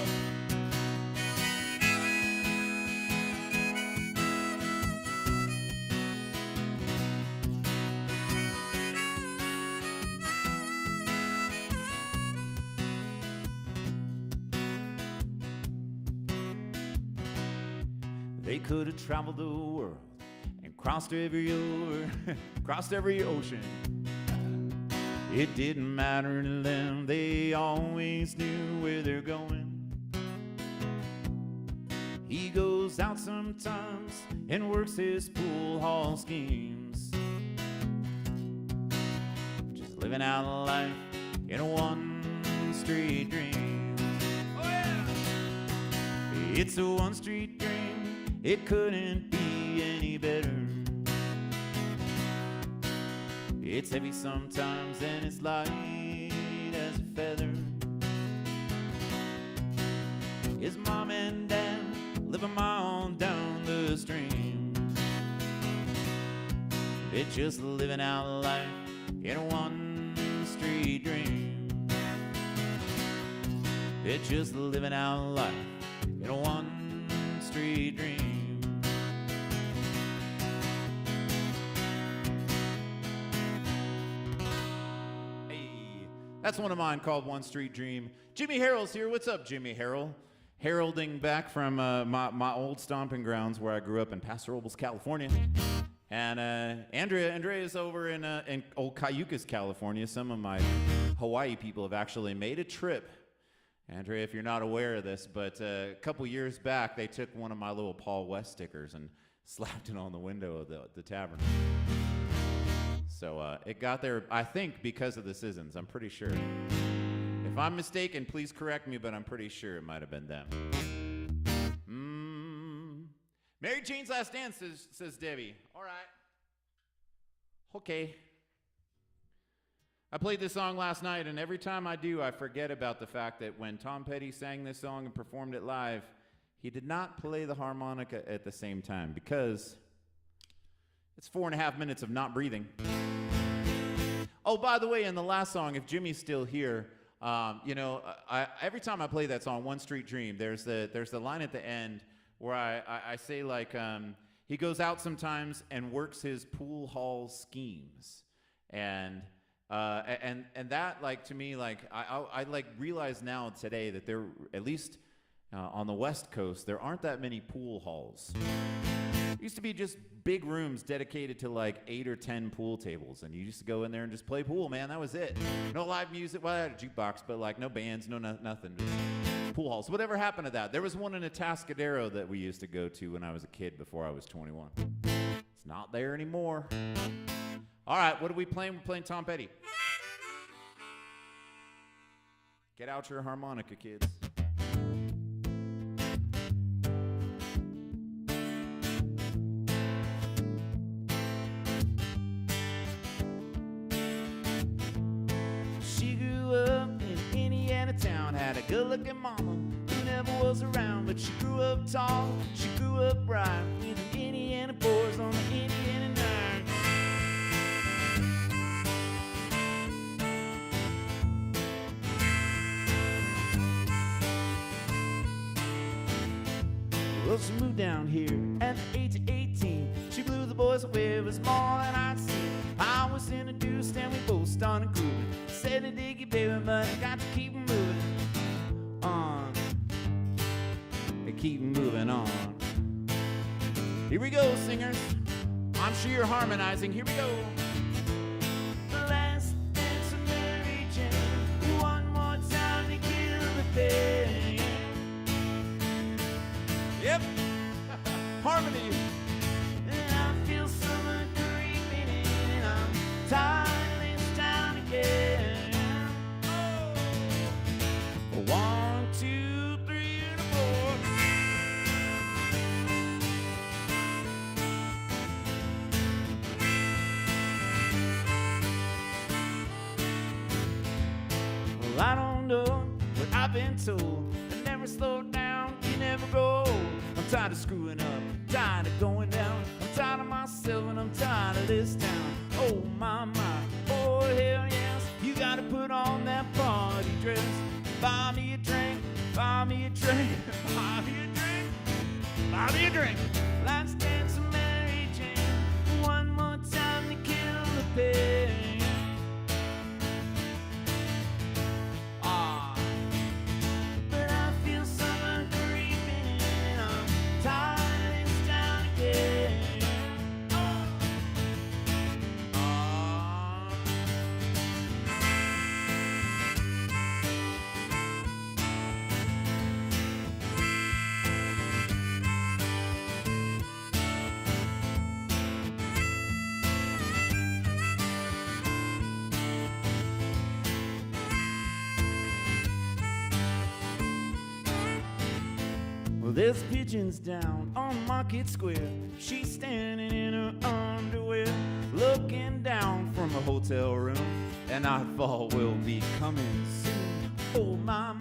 They could have traveled the world and crossed every ocean. It didn't matter to them, they always knew where they're going. He goes out sometimes and works his pool hall schemes, just living out life in a one-street dream. Oh yeah! It's a one-street dream, it couldn't be any better. It's heavy sometimes and it's light as a feather. His mom and dad live a mile down the stream. They're just living out life in a one-street dream. They're just living out life in a one-street dream. Hey, that's one of mine called One Street Dream. Jimmy Harrell's here. What's up, Jimmy Harrell? Heralding back from my old stomping grounds where I grew up in Paso Robles, California. And Andrea is over in old Cayucas, California. Some of my Hawaii people have actually made a trip. Andrea, if you're not aware of this, but a couple years back, they took one of my little Paul West stickers and slapped it on the window of the tavern. So it got there, I think, because of the Sissons. I'm pretty sure. If I'm mistaken, please correct me, but I'm pretty sure it might have been them. Mary Jane's Last Dance, says Debbie. All right. Okay. I played this song last night, and every time I do, I forget about the fact that when Tom Petty sang this song and performed it live, he did not play the harmonica at the same time because it's 4.5 minutes of not breathing. Oh, by the way, in the last song, if Jimmy's still here, every time I play that song, One Street Dream, there's the line at the end where I say, like, he goes out sometimes and works his pool hall schemes. And that, like, to me, like, I like realize now today that there, at least on the West Coast, there aren't that many pool halls. It used to be just big rooms dedicated to like 8 or 10 pool tables, and you used to go in there and just play pool, man. That was it. No live music. Well, I had a jukebox, but like no bands, nothing. Just pool halls. Whatever happened to that? There was one in Atascadero that we used to go to when I was a kid before I was 21. It's not there anymore. All right, what are we playing? We're playing Tom Petty. Get out your harmonica, kids. Town had a good-looking mama who never was around, but she grew up tall, she grew up bright, with an Indiana boys on the Indiana night. Well, she moved down here at the age of 18. She blew the boys away, it was more than I'd seen. I was introduced and we both started grooving. Said I dig you, baby, but I got to keep moving on. Keep moving on. Here we go, singers. I'm sure you're harmonizing. Here we go. The last dance of Mary Jane. One more time to kill the pain. Yep. Harmony. And I feel summer creeping in, and I'm tired of this town again. Oh. 1, 2, 3, and 4. Well, I don't know, but I've been told I never slow down, you never grow old. I'm tired of screwing up, tired of going down. I'm tired of myself and I'm tired of this town. Oh my, oh hell yes. You gotta put on that party dress. Buy me a drink, buy me a drink, buy me a drink, buy me a drink. Let's dance with Mary Jane. One more time to kill the pain. But I feel summer creeping in. I'm tired of this There's pigeons down on Market Square. She's standing in her underwear, looking down from a hotel room. And nightfall will be coming soon. Oh my,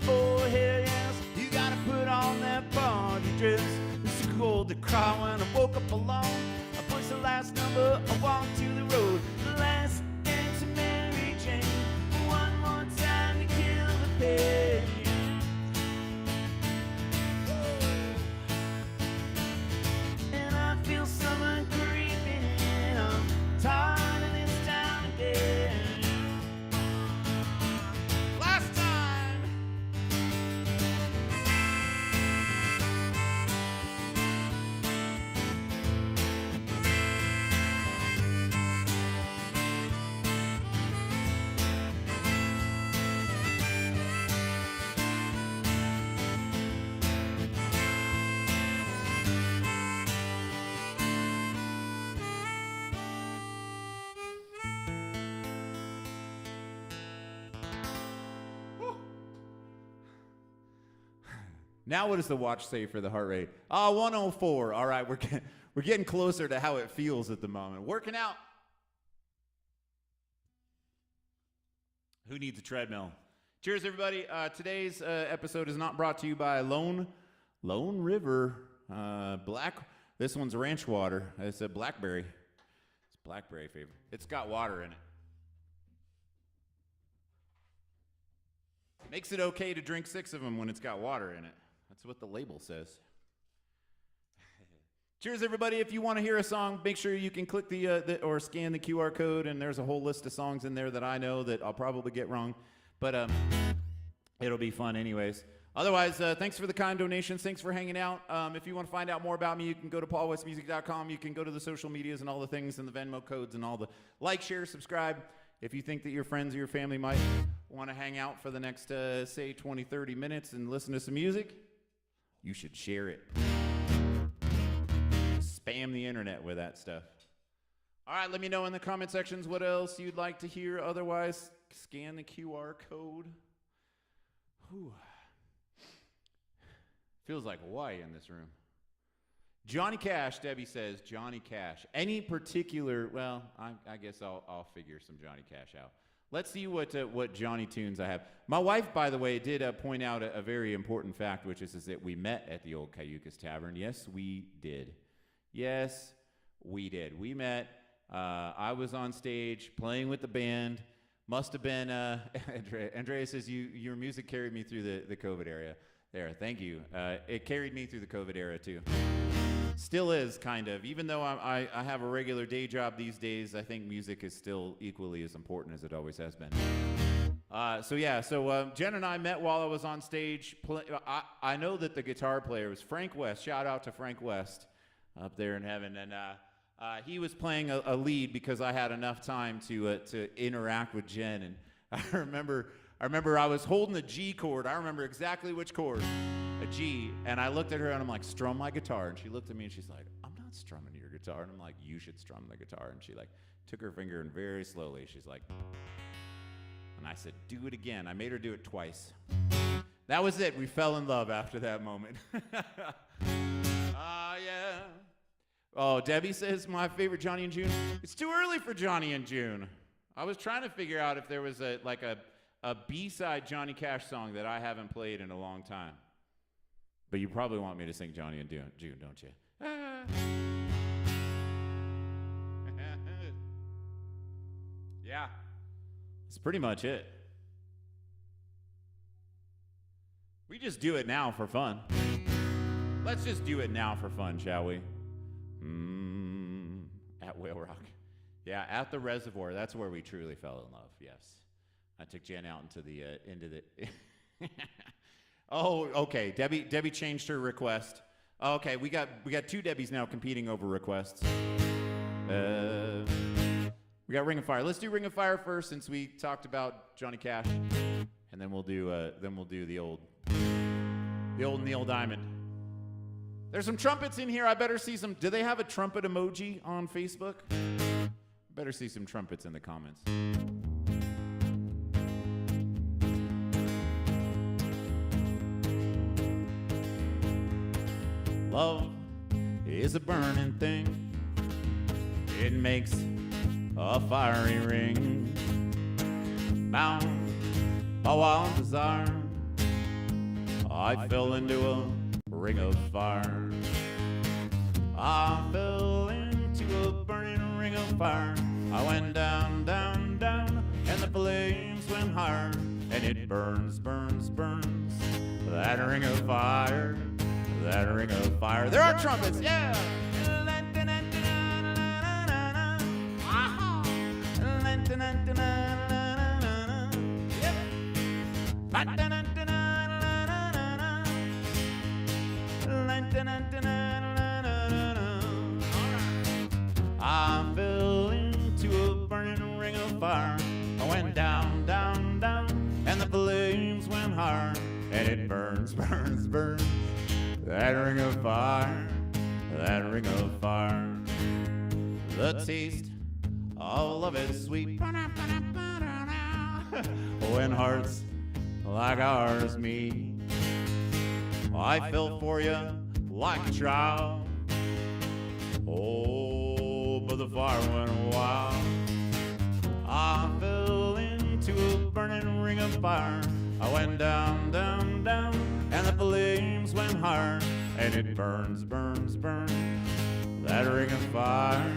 oh hell yes. You gotta put on that party dress. It's cold to cry when I woke up alone. I pushed the last number, I walked to the road. The last dance of Mary Jane. One more time to kill the pain. And I feel summer creeping in. I'm tired of this town again. Last time. Now what does the watch say for the heart rate? 104. All right, we're getting closer to how it feels at the moment. Working out. Who needs a treadmill? Cheers, everybody. Today's episode is not brought to you by Lone River Black. This one's ranch water. It's a blackberry. It's blackberry flavor. It's got water in it. Makes it okay to drink 6 of them when it's got water in it. That's what the label says. Cheers, everybody. If you want to hear a song, make sure you can click the or scan the QR code, and there's a whole list of songs in there that I know that I'll probably get wrong, but it'll be fun anyways. Otherwise, thanks for the kind donations. Thanks for hanging out. If you want to find out more about me, you can go to paulwestmusic.com. You can go to the social medias and all the things and the Venmo codes and all the like, share, subscribe. If you think that your friends or your family might want to hang out for the next, say, 20, 30 minutes and listen to some music, you should share it. Spam the internet with that stuff. All right, let me know in the comment sections what else you'd like to hear. Otherwise, scan the QR code. Whew. Feels like Hawaii in this room. Johnny Cash, Debbie says, Johnny Cash. Any particular, well, I guess I'll figure some Johnny Cash out. Let's see what Johnny tunes I have. My wife, by the way, did point out a very important fact, which is that we met at the old Cayucas Tavern. Yes, we did. Yes, we did. We met. I was on stage playing with the band. Must have been, Andrea says, your music carried me through the COVID era. There, thank you. It carried me through the COVID era, too. Still is, kind of. Even though I have a regular day job these days, I think music is still equally as important as it always has been. So Jen and I met while I was on stage. I know that the guitar player was Frank West. Shout out to Frank West up there in heaven. And he was playing a lead because I had enough time to interact with Jen. And I remember I was holding the G chord. I remember exactly which chord. A G, and I looked at her and I'm like, strum my guitar, and she looked at me and she's like, I'm not strumming your guitar, and I'm like, you should strum the guitar, and she like took her finger and very slowly she's like, and I said, do it again. I made her do it twice. That was it. We fell in love after that moment. Yeah. Oh, Debbie says my favorite Johnny and June. It's too early for Johnny and June. I was trying to figure out if there was a B-side Johnny Cash song that I haven't played in a long time. But you probably want me to sing Johnny and June, don't you? Yeah. That's pretty much it. We just do it now for fun. Let's just do it now for fun, shall we? At Whale Rock. Yeah, at the reservoir. That's where we truly fell in love, yes. I took Jen out into the Oh, okay. Debbie changed her request. Okay, we got 2 Debbies now competing over requests. We got Ring of Fire. Let's do Ring of Fire first, since we talked about Johnny Cash, and then we'll do the old Neil Diamond. There's some trumpets in here. I better see some. Do they have a trumpet emoji on Facebook? Better see some trumpets in the comments. Love is a burning thing. It makes a fiery ring. Bound by wild desire, I fell into a ring of fire. I fell into a burning ring of fire. I went down, down, down, and the flames went higher. And it burns, burns, burns, that ring of fire, that ring of fire. There are trumpets, yeah! I fell into a burning ring of fire. I went down, down, down, and the flames went higher. And it burns, burns, burns, that ring of fire, that ring of fire. The taste of love is sweet when hearts like ours meet. I fell for you like a child. Oh, but the fire went wild. I fell into a burning ring of fire. I went down, down, down, and the flames went higher. And it burns, burns, burns, that ring of fire,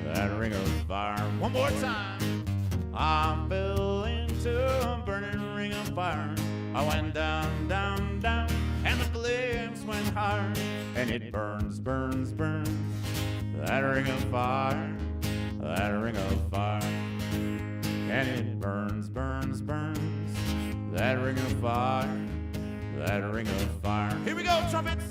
that ring of fire. One more time. I fell into a burning ring of fire. I went down, down, down, and the flames went higher. And it burns, burns, burns, that ring of fire, that ring of fire. And it burns, burns, burns, that ring of fire, that ring of fire. Here we go, trumpets!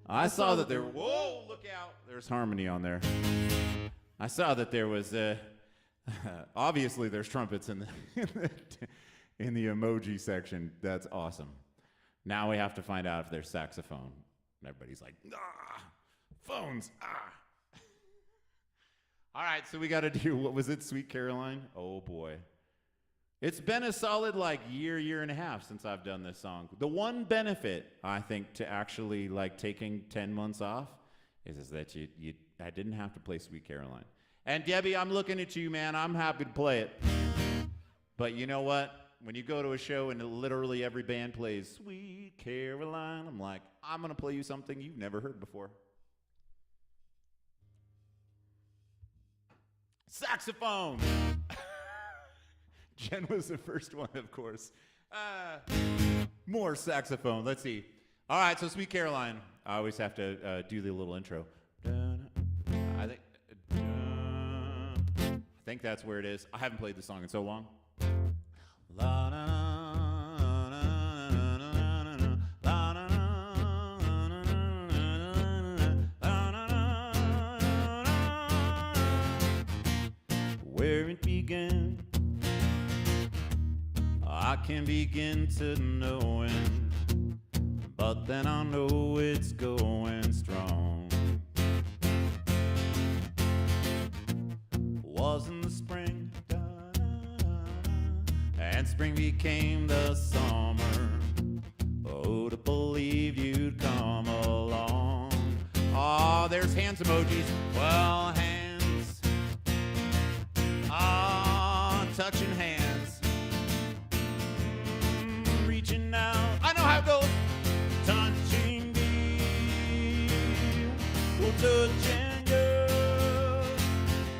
I saw that there, whoa, look out, there's harmony on there. I saw that there was, obviously there's trumpets in the emoji section. That's awesome. Now we have to find out if there's saxophone. And everybody's like, ah, phones, ah. All right, so we got to do, what was it, Sweet Caroline? Oh boy. It's been a solid year and a half since I've done this song. The one benefit, I think, to actually taking 10 months off is that I didn't have to play Sweet Caroline. And Debbie, I'm looking at you, man. I'm happy to play it. But you know what? When you go to a show and literally every band plays Sweet Caroline, I'm like, I'm going to play you something you've never heard before. Saxophone! Jen was the first one, of course. More saxophone. Let's see. All right, so Sweet Caroline. I always have to do the little intro. I think that's where it is. I haven't played the song in so long. Where it began, I can begin to know it, but then I know it's going strong. Was in the spring, and spring became the summer. Oh, to believe you'd come along. Oh, there's hands emojis. Well, hands. Ah, touching hands. Reaching out. I know how it goes. Touching me. We'll touch and go.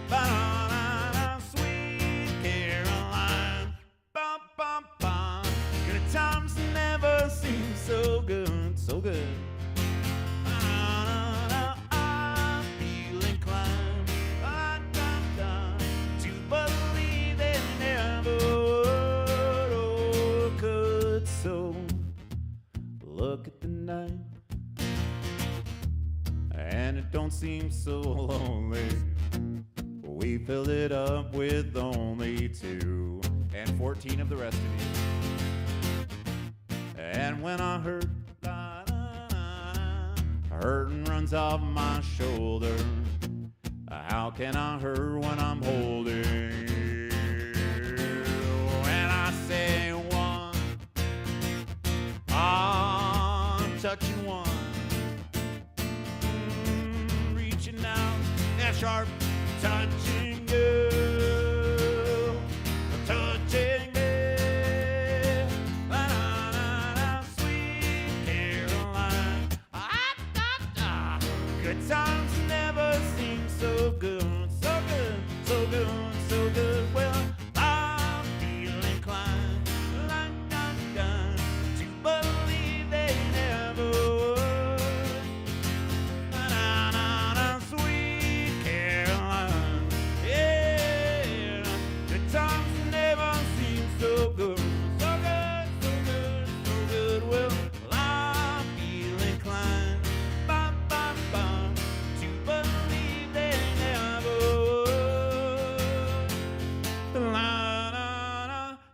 Ba-da-da-da, Sweet Caroline. Bum, bum, bum. Good times never seem so good, so good. I'm feeling inclined to believe they never would or could. So look at the night, and it don't seem so lonely We filled it up with only 2 and 14 of the rest of you. And when I heard hurting runs off my shoulder, how can I hurt when I'm holding? When I say one, I'm touching one, reaching out, that sharp touching you, touching me. Sweet Caroline, good times never seem so good, so good, so good, so good. Well, I feel inclined, to believe they never would. Sweet Caroline, yeah, good times never seem so good, so good, so good, so good. Well, I feel inclined, to believe they never would.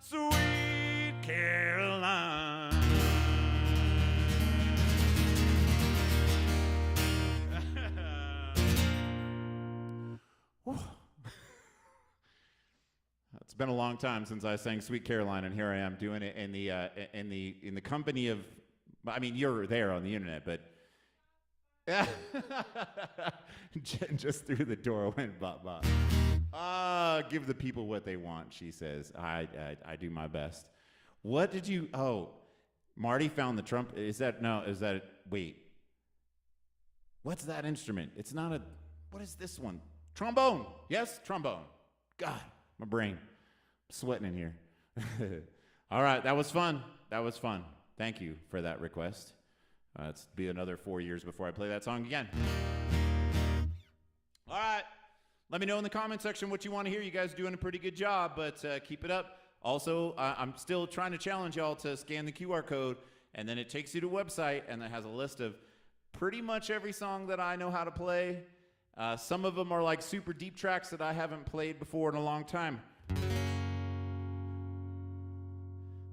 Sweet Caroline. Whew. It's been a long time since I sang Sweet Caroline, and here I am doing it in the company of, I mean, you're there on the internet, but Jen just through the door went bop bop. Give the people what they want, she says. I do my best. What did you? Oh, Marty found the trumpet. Wait. What's that instrument? It's not a. What is this one? Trombone. Yes, trombone. God, my brain. I'm sweating in here. All right, that was fun. That was fun. Thank you for that request. It's be another 4 years before I play that song again. All right. Let me know in the comment section what you want to hear. You guys are doing a pretty good job, but keep it up. Also, I'm still trying to challenge y'all to scan the QR code, and then it takes you to a website, and it has a list of pretty much every song that I know how to play. Some of them are like super deep tracks that I haven't played before in a long time.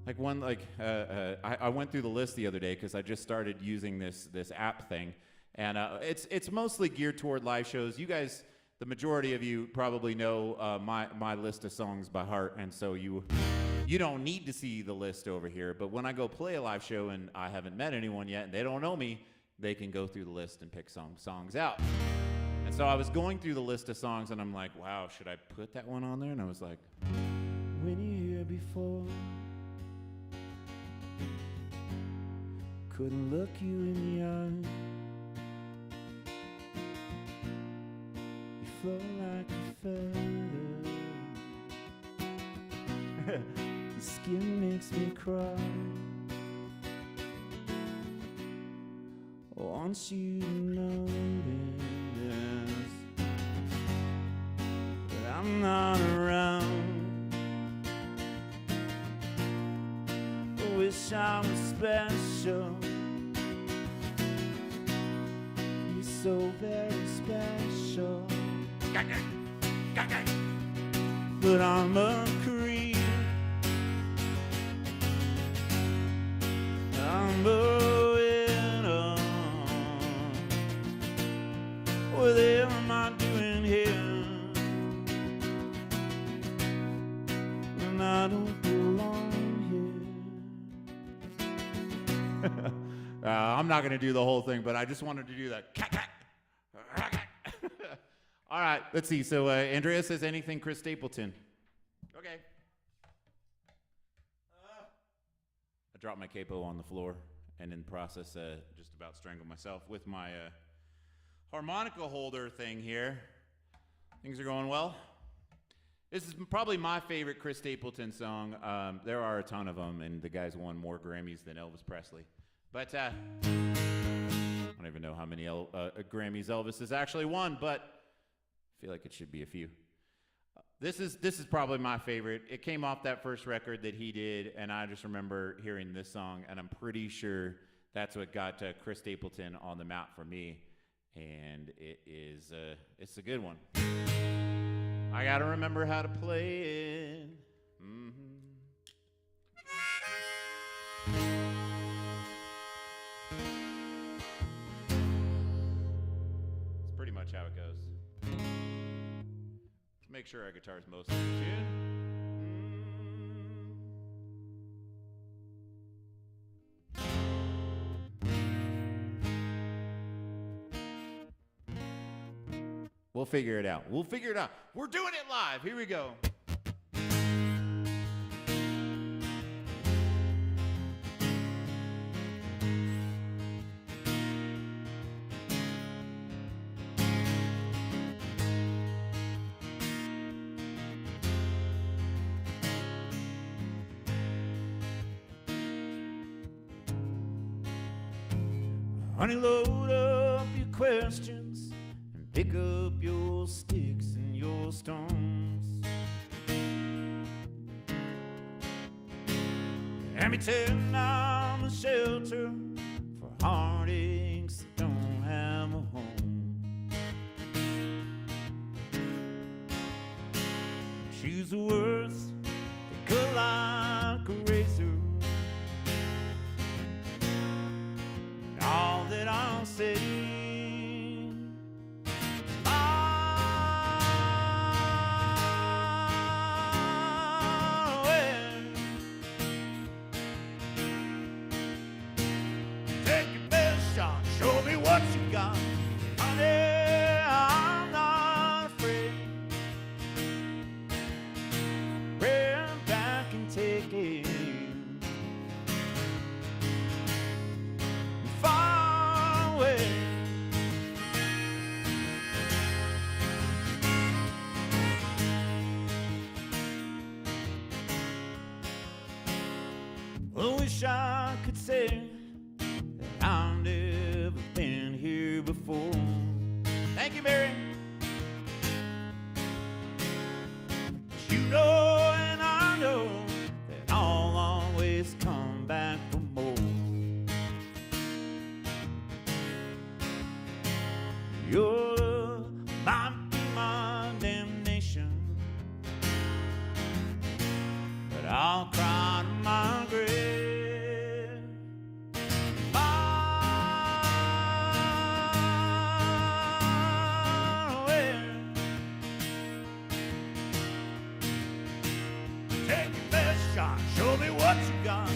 I went through the list the other day because I just started using this app thing, and it's mostly geared toward live shows. You guys, the majority of you probably know my list of songs by heart, and so you don't need to see the list over here. But when I go play a live show and I haven't met anyone yet and they don't know me, they can go through the list and pick songs out. And so I was going through the list of songs, and I'm like, wow, should I put that one on there? And I was like, when you're here before, couldn't look you in the eye. You flow like a feather. Your skin makes me cry. Want you to notice that I'm not around. Wish I was special. You're so very special. But I'm a creep. I'm a winner. What am I doing here? And I don't belong here. I'm not going to do the whole thing, but I just wanted to do that. All right, let's see. So Andrea says anything Chris Stapleton. Okay. I dropped my capo on the floor, and in the process, just about strangled myself with my harmonica holder thing here. Things are going well. This is probably my favorite Chris Stapleton song. There are a ton of them, and the guy's won more Grammys than Elvis Presley. But I don't even know how many Grammys Elvis has actually won, but I feel like it should be a few. This is probably my favorite. It came off that first record that he did, and I just remember hearing this song, and I'm pretty sure that's what got Chris Stapleton on the map for me. And it's a good one. I gotta remember how to play it. Mm-hmm. It's pretty much how it goes. Let's make sure our guitar's mostly in tune. We'll figure it out. We'll figure it out. We're doing it live. Here we go. Honey, load up your questions and pick up your sticks and your stones. And be tearing down the shelter for heartaches that don't have a home. Choose the words that cut like a razor. All that I'll say is my way. Take your best shot, show me what you got. Honey, I'm not afraid. Run back and take it. I wish I could say that I've never been here before. Thank you, Mary. But you know and I know that I'll always come back for more. Your love might be my damnation, but I'll cry to my grave. Take your best shot, show me what you got.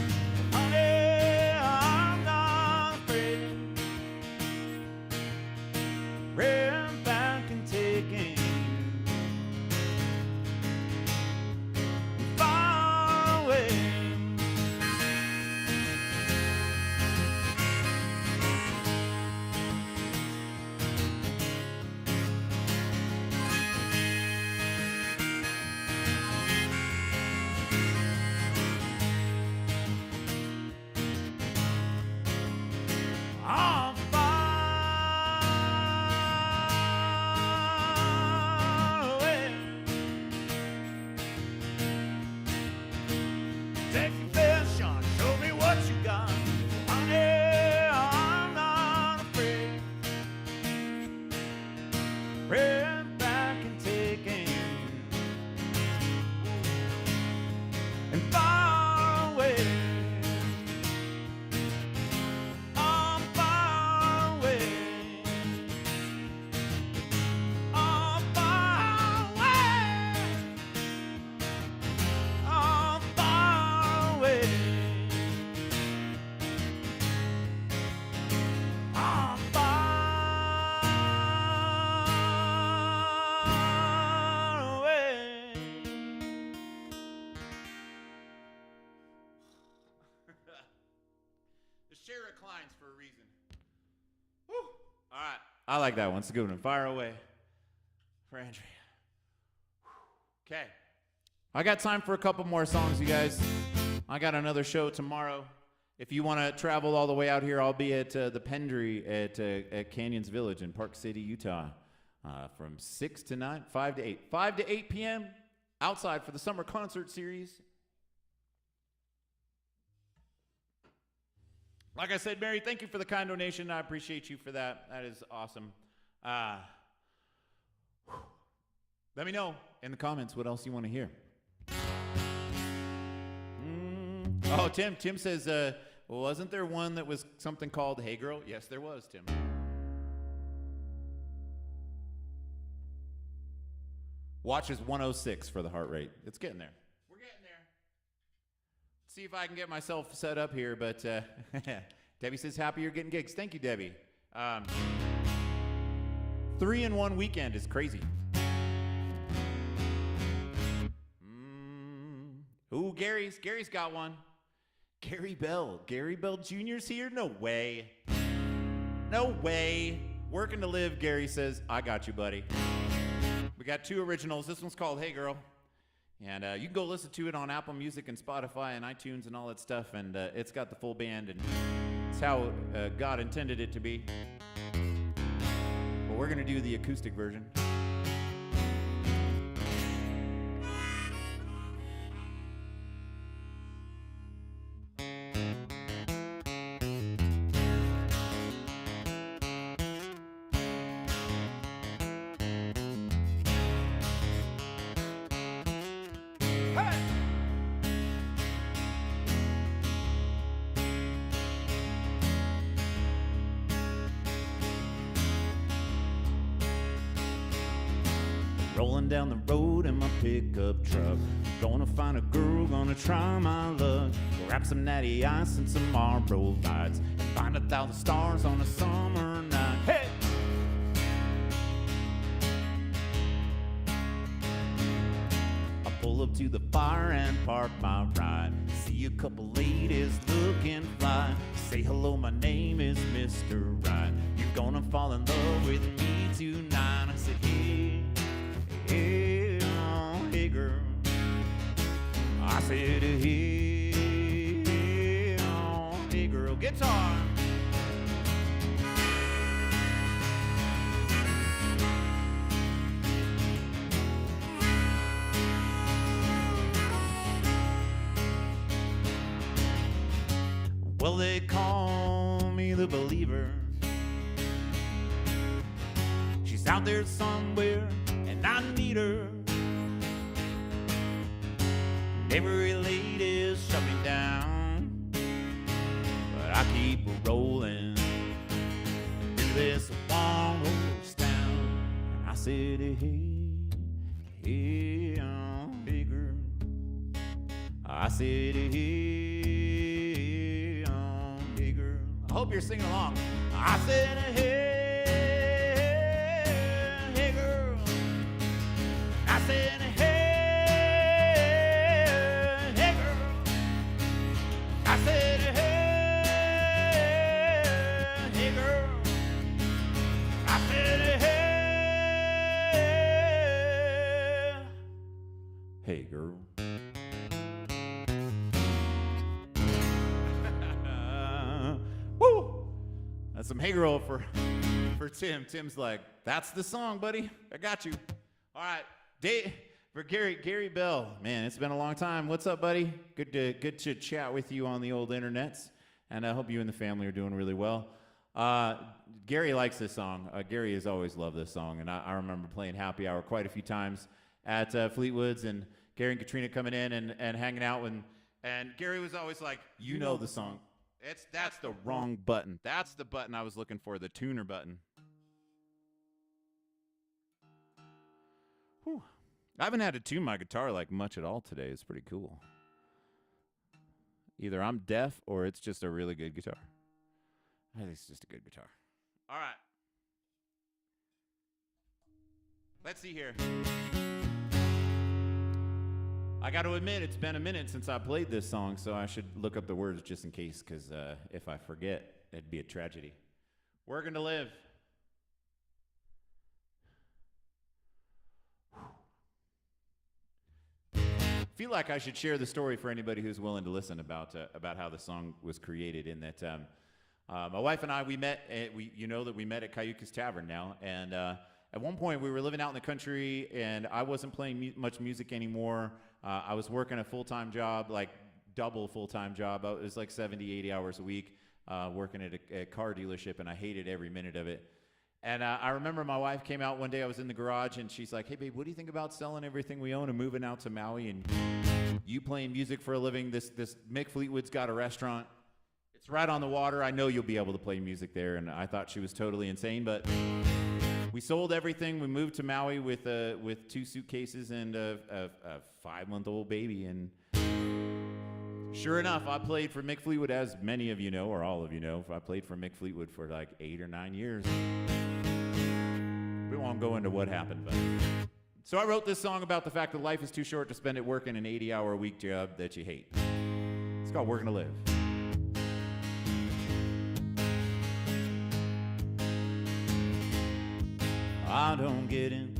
Honey, I'm not afraid. Run back and take it. Far away. I'm far away. Take your best shot, show me what you got. Honey, I'm not afraid. Run back and take aim. And far away. I'm far away. I'm far away. I'm far away. I'm far away. The chair reclines for a reason. Woo. All right. I like that one. It's a good one. Fire away for Andrea. Okay. I got time for a couple more songs, you guys. I got another show tomorrow. If you want to travel all the way out here, I'll be at the Pendry at Canyons Village in Park City, Utah, from 6 to 9, 5 to 8. 5 to 8 p.m. outside for the summer concert series. Like I said, Mary, thank you for the kind donation. I appreciate you for that. That is awesome. Let me know in the comments what else you want to hear. Oh, Tim says, wasn't there one that was something called Hey Girl? Yes, there was, Tim. Watch is 106 for the heart rate. It's getting there. We're getting there. Let's see if I can get myself set up here, but Debbie says, happy you're getting gigs. Thank you, Debbie. 3 in 1 weekend is crazy. Ooh, Gary's got one. Gary Bell Jr.'s here? No way. No way. Working to live, Gary says. I got you, buddy. We got 2 originals. This one's called Hey Girl. And you can go listen to it on Apple Music and Spotify and iTunes and all that stuff. And it's got the full band, and it's how God intended it to be. But we're going to do the acoustic version. Rolling down the road in my pickup truck, gonna find a girl, gonna try my luck. Grab some natty ice and some Marlboro lights, and find 1,000 stars on a summer night. Hey! I pull up to the fire and park my ride. See a couple ladies looking fly. Say hello, my name is Mr. Right. You're gonna fall in love with me tonight. I said, hey. Hey, oh, hey girl. I said, hey, oh, hey girl. Guitar. Well, they call me the believer. She's out there somewhere, and I need her. Every lady's shut me down, but I keep rolling. Do this long road down. And I said, hey, hey, oh, hey girl. I said, hey, oh, hey girl. I hope you're singing along. I said, hey. I said, hey, hey girl. I said, hey, hey girl. I said, hey, hey girl. Woo! That's some hey girl for Tim. Tim's like, that's the song, buddy. I got you. All right. For Gary Bell, man, it's been a long time. What's up, buddy? Good to chat with you on the old internets, and I hope you and the family are doing really well. Gary likes this song. Gary has always loved this song, and I remember playing Happy Hour quite a few times at Fleetwood's, and Gary and Katrina coming in and hanging out, and Gary was always like, you know the song. That's the wrong button. That's the button I was looking for, the tuner button. Whew. I haven't had to tune my guitar like much at all today. It's pretty cool. Either I'm deaf or it's just a really good guitar. I think it's just a good guitar. All right. Let's see here. I got to admit, it's been a minute since I played this song, so I should look up the words just in case, because if I forget, it'd be a tragedy. Working to live. I feel like I should share the story for anybody who's willing to listen about how the song was created. In that, my wife and I, we met. We met at Cayucas Tavern now, and at one point we were living out in the country, and I wasn't playing much music anymore. I was working a full-time job, like double full-time job. It was like 70, 80 hours a week, working at a car dealership, and I hated every minute of it. And I remember my wife came out one day, I was in the garage, and she's like, hey, babe, what do you think about selling everything we own and moving out to Maui and you playing music for a living? This Mick Fleetwood's got a restaurant. It's right on the water. I know you'll be able to play music there. And I thought she was totally insane, but we sold everything. We moved to Maui with 2 suitcases and a 5-month-old baby. And sure enough, I played for Mick Fleetwood, as many of you know, or all of you know. I played for Mick Fleetwood for like 8 or 9 years. We won't go into what happened, but... So I wrote this song about the fact that life is too short to spend it working an 80-hour-a-week job that you hate. It's called Working to Live. I don't get in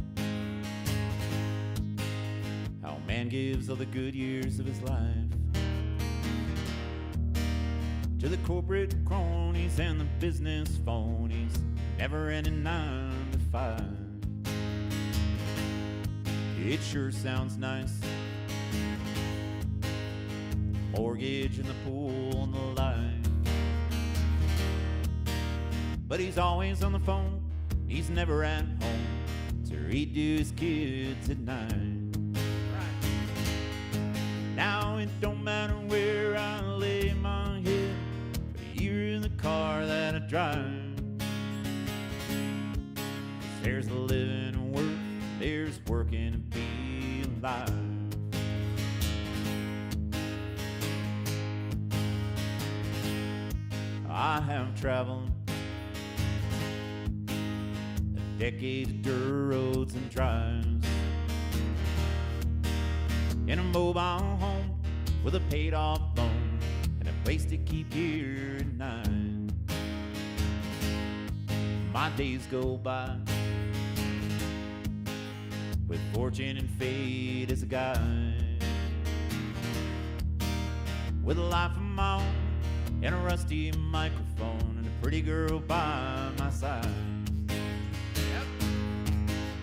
how a man gives all the good years of his life to the corporate cronies and the business phonies, never-ending 9 to 5. It sure sounds nice, mortgage and the pool and the light, but he's always on the phone, he's never at home to read to his kids at night. Right. Now it don't matter where I lay my head, but you're in the car that I drive. 'Cause there's the living and work, there's working to be alive. I have traveled decades of dirt roads and drives in a mobile home with a paid-off loan and a place to keep here at night. My days go by with fortune and fate as a guide, with a life of my own and a rusty microphone and a pretty girl by my side. Yep.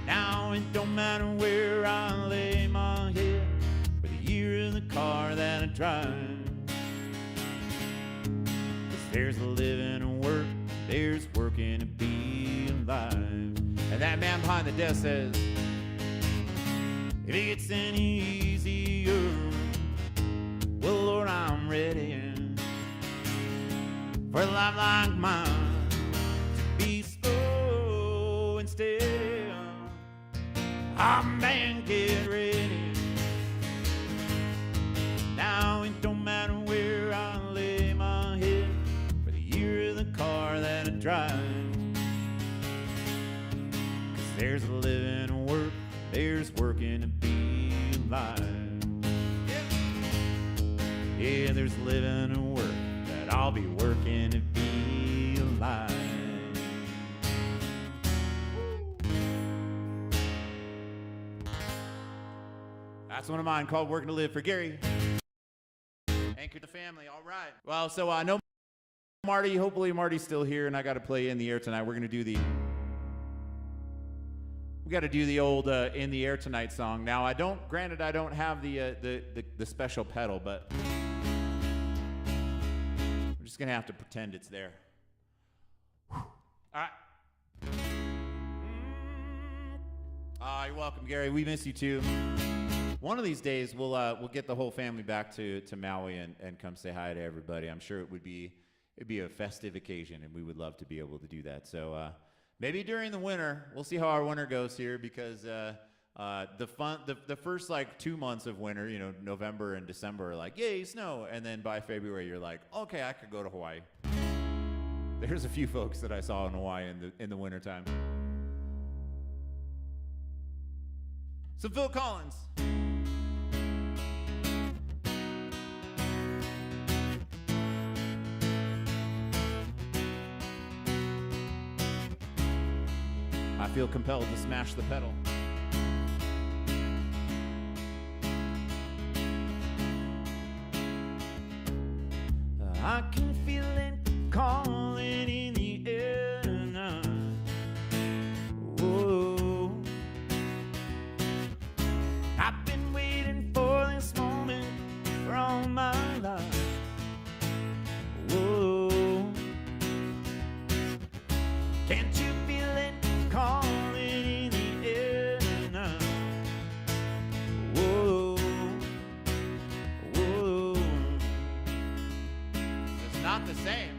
Now it don't matter where I lay my head, for the year in the car that I drive. 'Cause there's a living and work, there's working to be alive. And that man behind the desk says, if it gets any easier, well, Lord, I'm ready for a life like mine to be slow and still. Ah, man, get ready. Now it don't matter where I lay my head, for the year of the car that I drive. 'Cause there's a living and work, there's working to be alive. Yeah, there's living and work that I'll be working to be alive. That's one of mine called Working to Live for Gary. Anchor the family, all right. Well, so I know Marty, hopefully Marty's still here, and I got to play In the Air Tonight. We're going to do the... We got to do the old In the Air Tonight song. Now, I don't have the special pedal, but we're just going to have to pretend it's there. Whew. All right. You're welcome, Gary. We miss you too. One of these days, we'll get the whole family back to Maui and come say hi to everybody. I'm sure it'd be a festive occasion, and we would love to be able to do that. So maybe during the winter, we'll see how our winter goes here, because the first like 2 months of winter, you know, November and December are like, yay, snow, and then by February you're like, okay, I could go to Hawaii. There's a few folks that I saw in Hawaii in the wintertime. So Phil Collins. I feel compelled to smash the pedal. I can feel it calling in the air now. Whoa. I've been waiting for this moment for all my life. Whoa. Can't you feel it the same.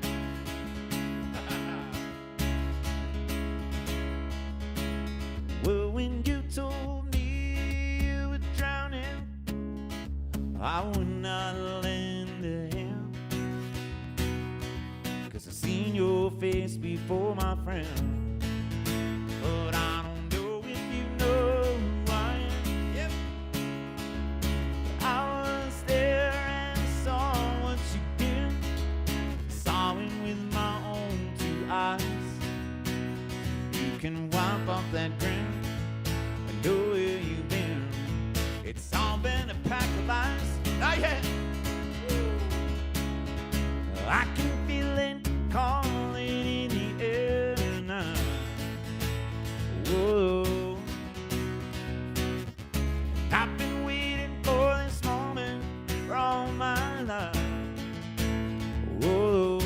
Well, when you told me you were drowning, I would not lend a hand, 'cause I seen your face before, my friend. But I don't know if you know who I am. Yep. I was there and saw what you did, saw it with my own two eyes. You can wipe off that grin and know where you've been. It's all been a pack of lies. Not yet. I can feel it calling in the air now. Whoa. I've been waiting for this moment for all my life. Whoa.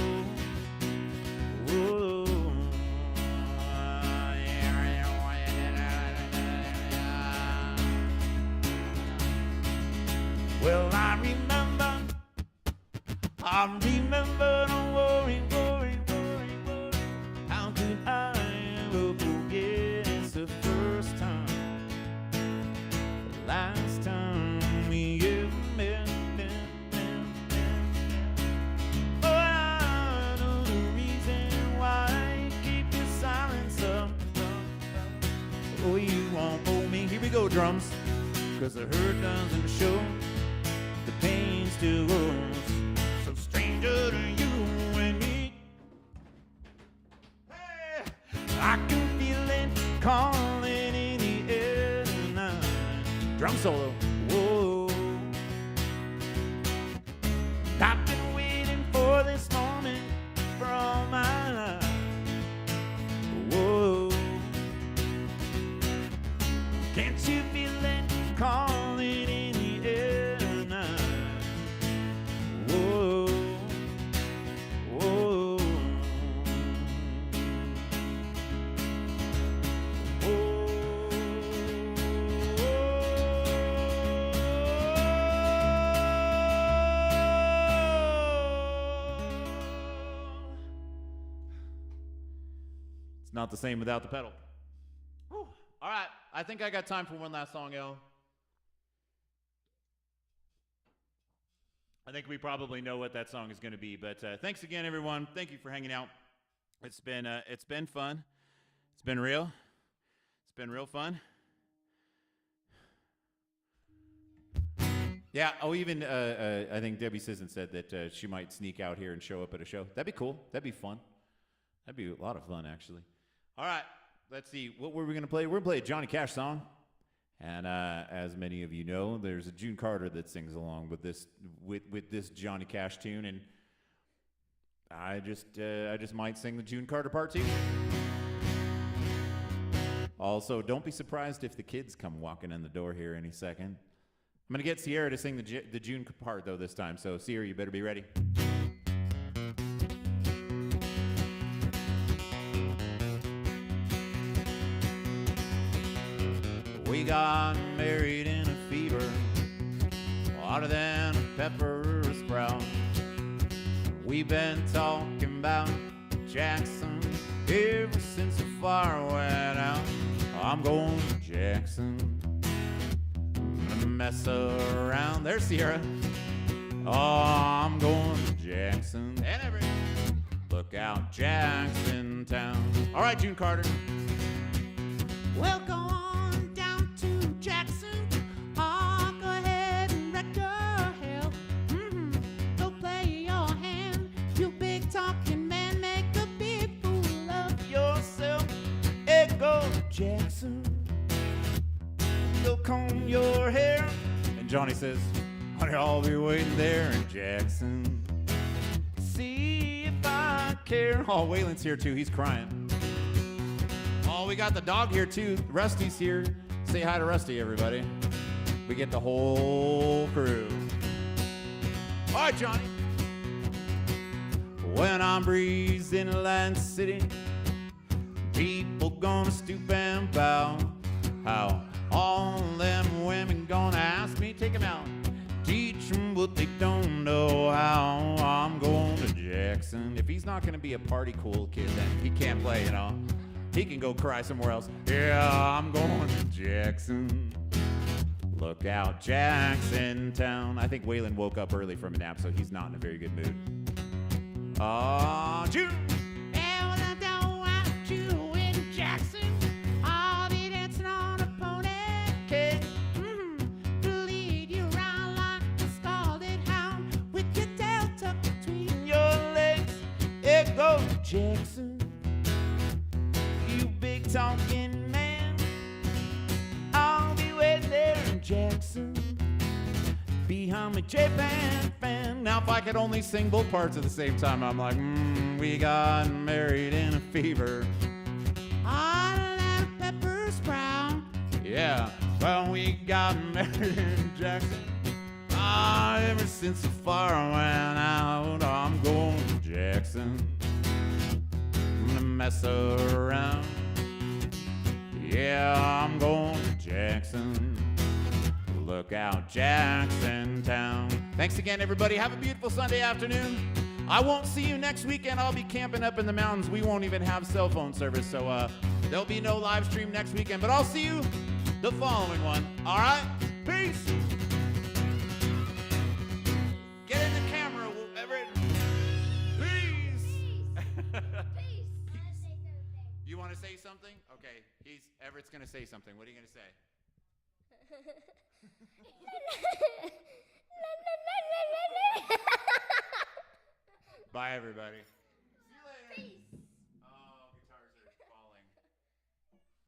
Whoa. Well, I remember, don't worry. How could I ever forget? It's the first time, the last time we ever met. Oh, I know the reason why you keep your silence up. Oh, you won't hold me. Here we go, drums. 'Cause the hurt doesn't show, the pain still grows. So stranger to you and me. Hey, I can feel it calling in the air tonight. Drum solo. Whoa. I've been waiting for this moment for all my life. Whoa. Can't you feel it calling in the air tonight? Whoa. Whoa. It's not the same without the pedal. Whew. All right, I think I got time for one last song, El. I think we probably know what that song is going to be, but thanks again, everyone. Thank you for hanging out. It's been fun. It's been real. It's been real fun. Yeah. Oh, even I think Debbie Sisson said that she might sneak out here and show up at a show. That'd be cool. That'd be fun. That'd be a lot of fun, actually. All right. Let's see. What were we going to play? We're going to play a Johnny Cash song. And as many of you know, there's a June Carter that sings along with this Johnny Cash tune, and I just might sing the June Carter part too. Also, don't be surprised if the kids come walking in the door here any second. I'm gonna get Sierra to sing the June part though this time. So Sierra, you better be ready. We got married in a fever, hotter than a pepper sprout. We've been talking about Jackson ever since the fire went out. I'm going to Jackson, gonna mess around. There's Sierra. Oh, I'm going to Jackson. And everything. Look out, Jackson Town. All right, June Carter. Well, go on down to Jackson. Oh, go ahead and wreck your hell. Go play your hand. You big talking man, make a big fool of yourself. Hey, go Jackson. Go comb your hair. And Johnny says, honey, I'll be waiting there in Jackson. See if I care. Oh, Waylon's here too. He's crying. Oh, we got the dog here too. Rusty's here. Say hi to Rusty, everybody. We get the whole crew. All right, Johnny. When I'm breezing Atlantic City, people gonna stoop and bow. How all them women gonna ask me, take 'em out, teach 'em what they don't know how. I'm going to Jackson, he's not going to be a party cool kid, then he can't play, you know. He can go cry somewhere else. Yeah, I'm going to Jackson. Look out, Jackson Town. I think Waylon woke up early from a nap, so he's not in a very good mood. June. Yeah, well, I don't want you in Jackson. I'll be dancing on a pony. Okay. To lead you around like a scalded hound with your tail tucked between Your legs, it goes Jackson. You big talking man. I'll be waiting there in Jackson. Behind my J-Band fan. Now if I could only sing both parts at the same time, I'm like, we got married in a fever. on a little pepper sprout. Yeah, well, we got married in Jackson. Ever since the fire went out, I'm going to Jackson. I'm gonna mess around. Yeah, I'm going to Jackson. Look out, Jackson Town. Thanks again, everybody. Have a beautiful Sunday afternoon. I won't see you next weekend. I'll be camping up in the mountains. We won't even have cell phone service, so there'll be no live stream next weekend. But I'll see you the following one. All right? Peace. Get in the camera, Everett. Peace. You want to say something? Okay. Everett's going to say something. What are you going to say? Bye, everybody.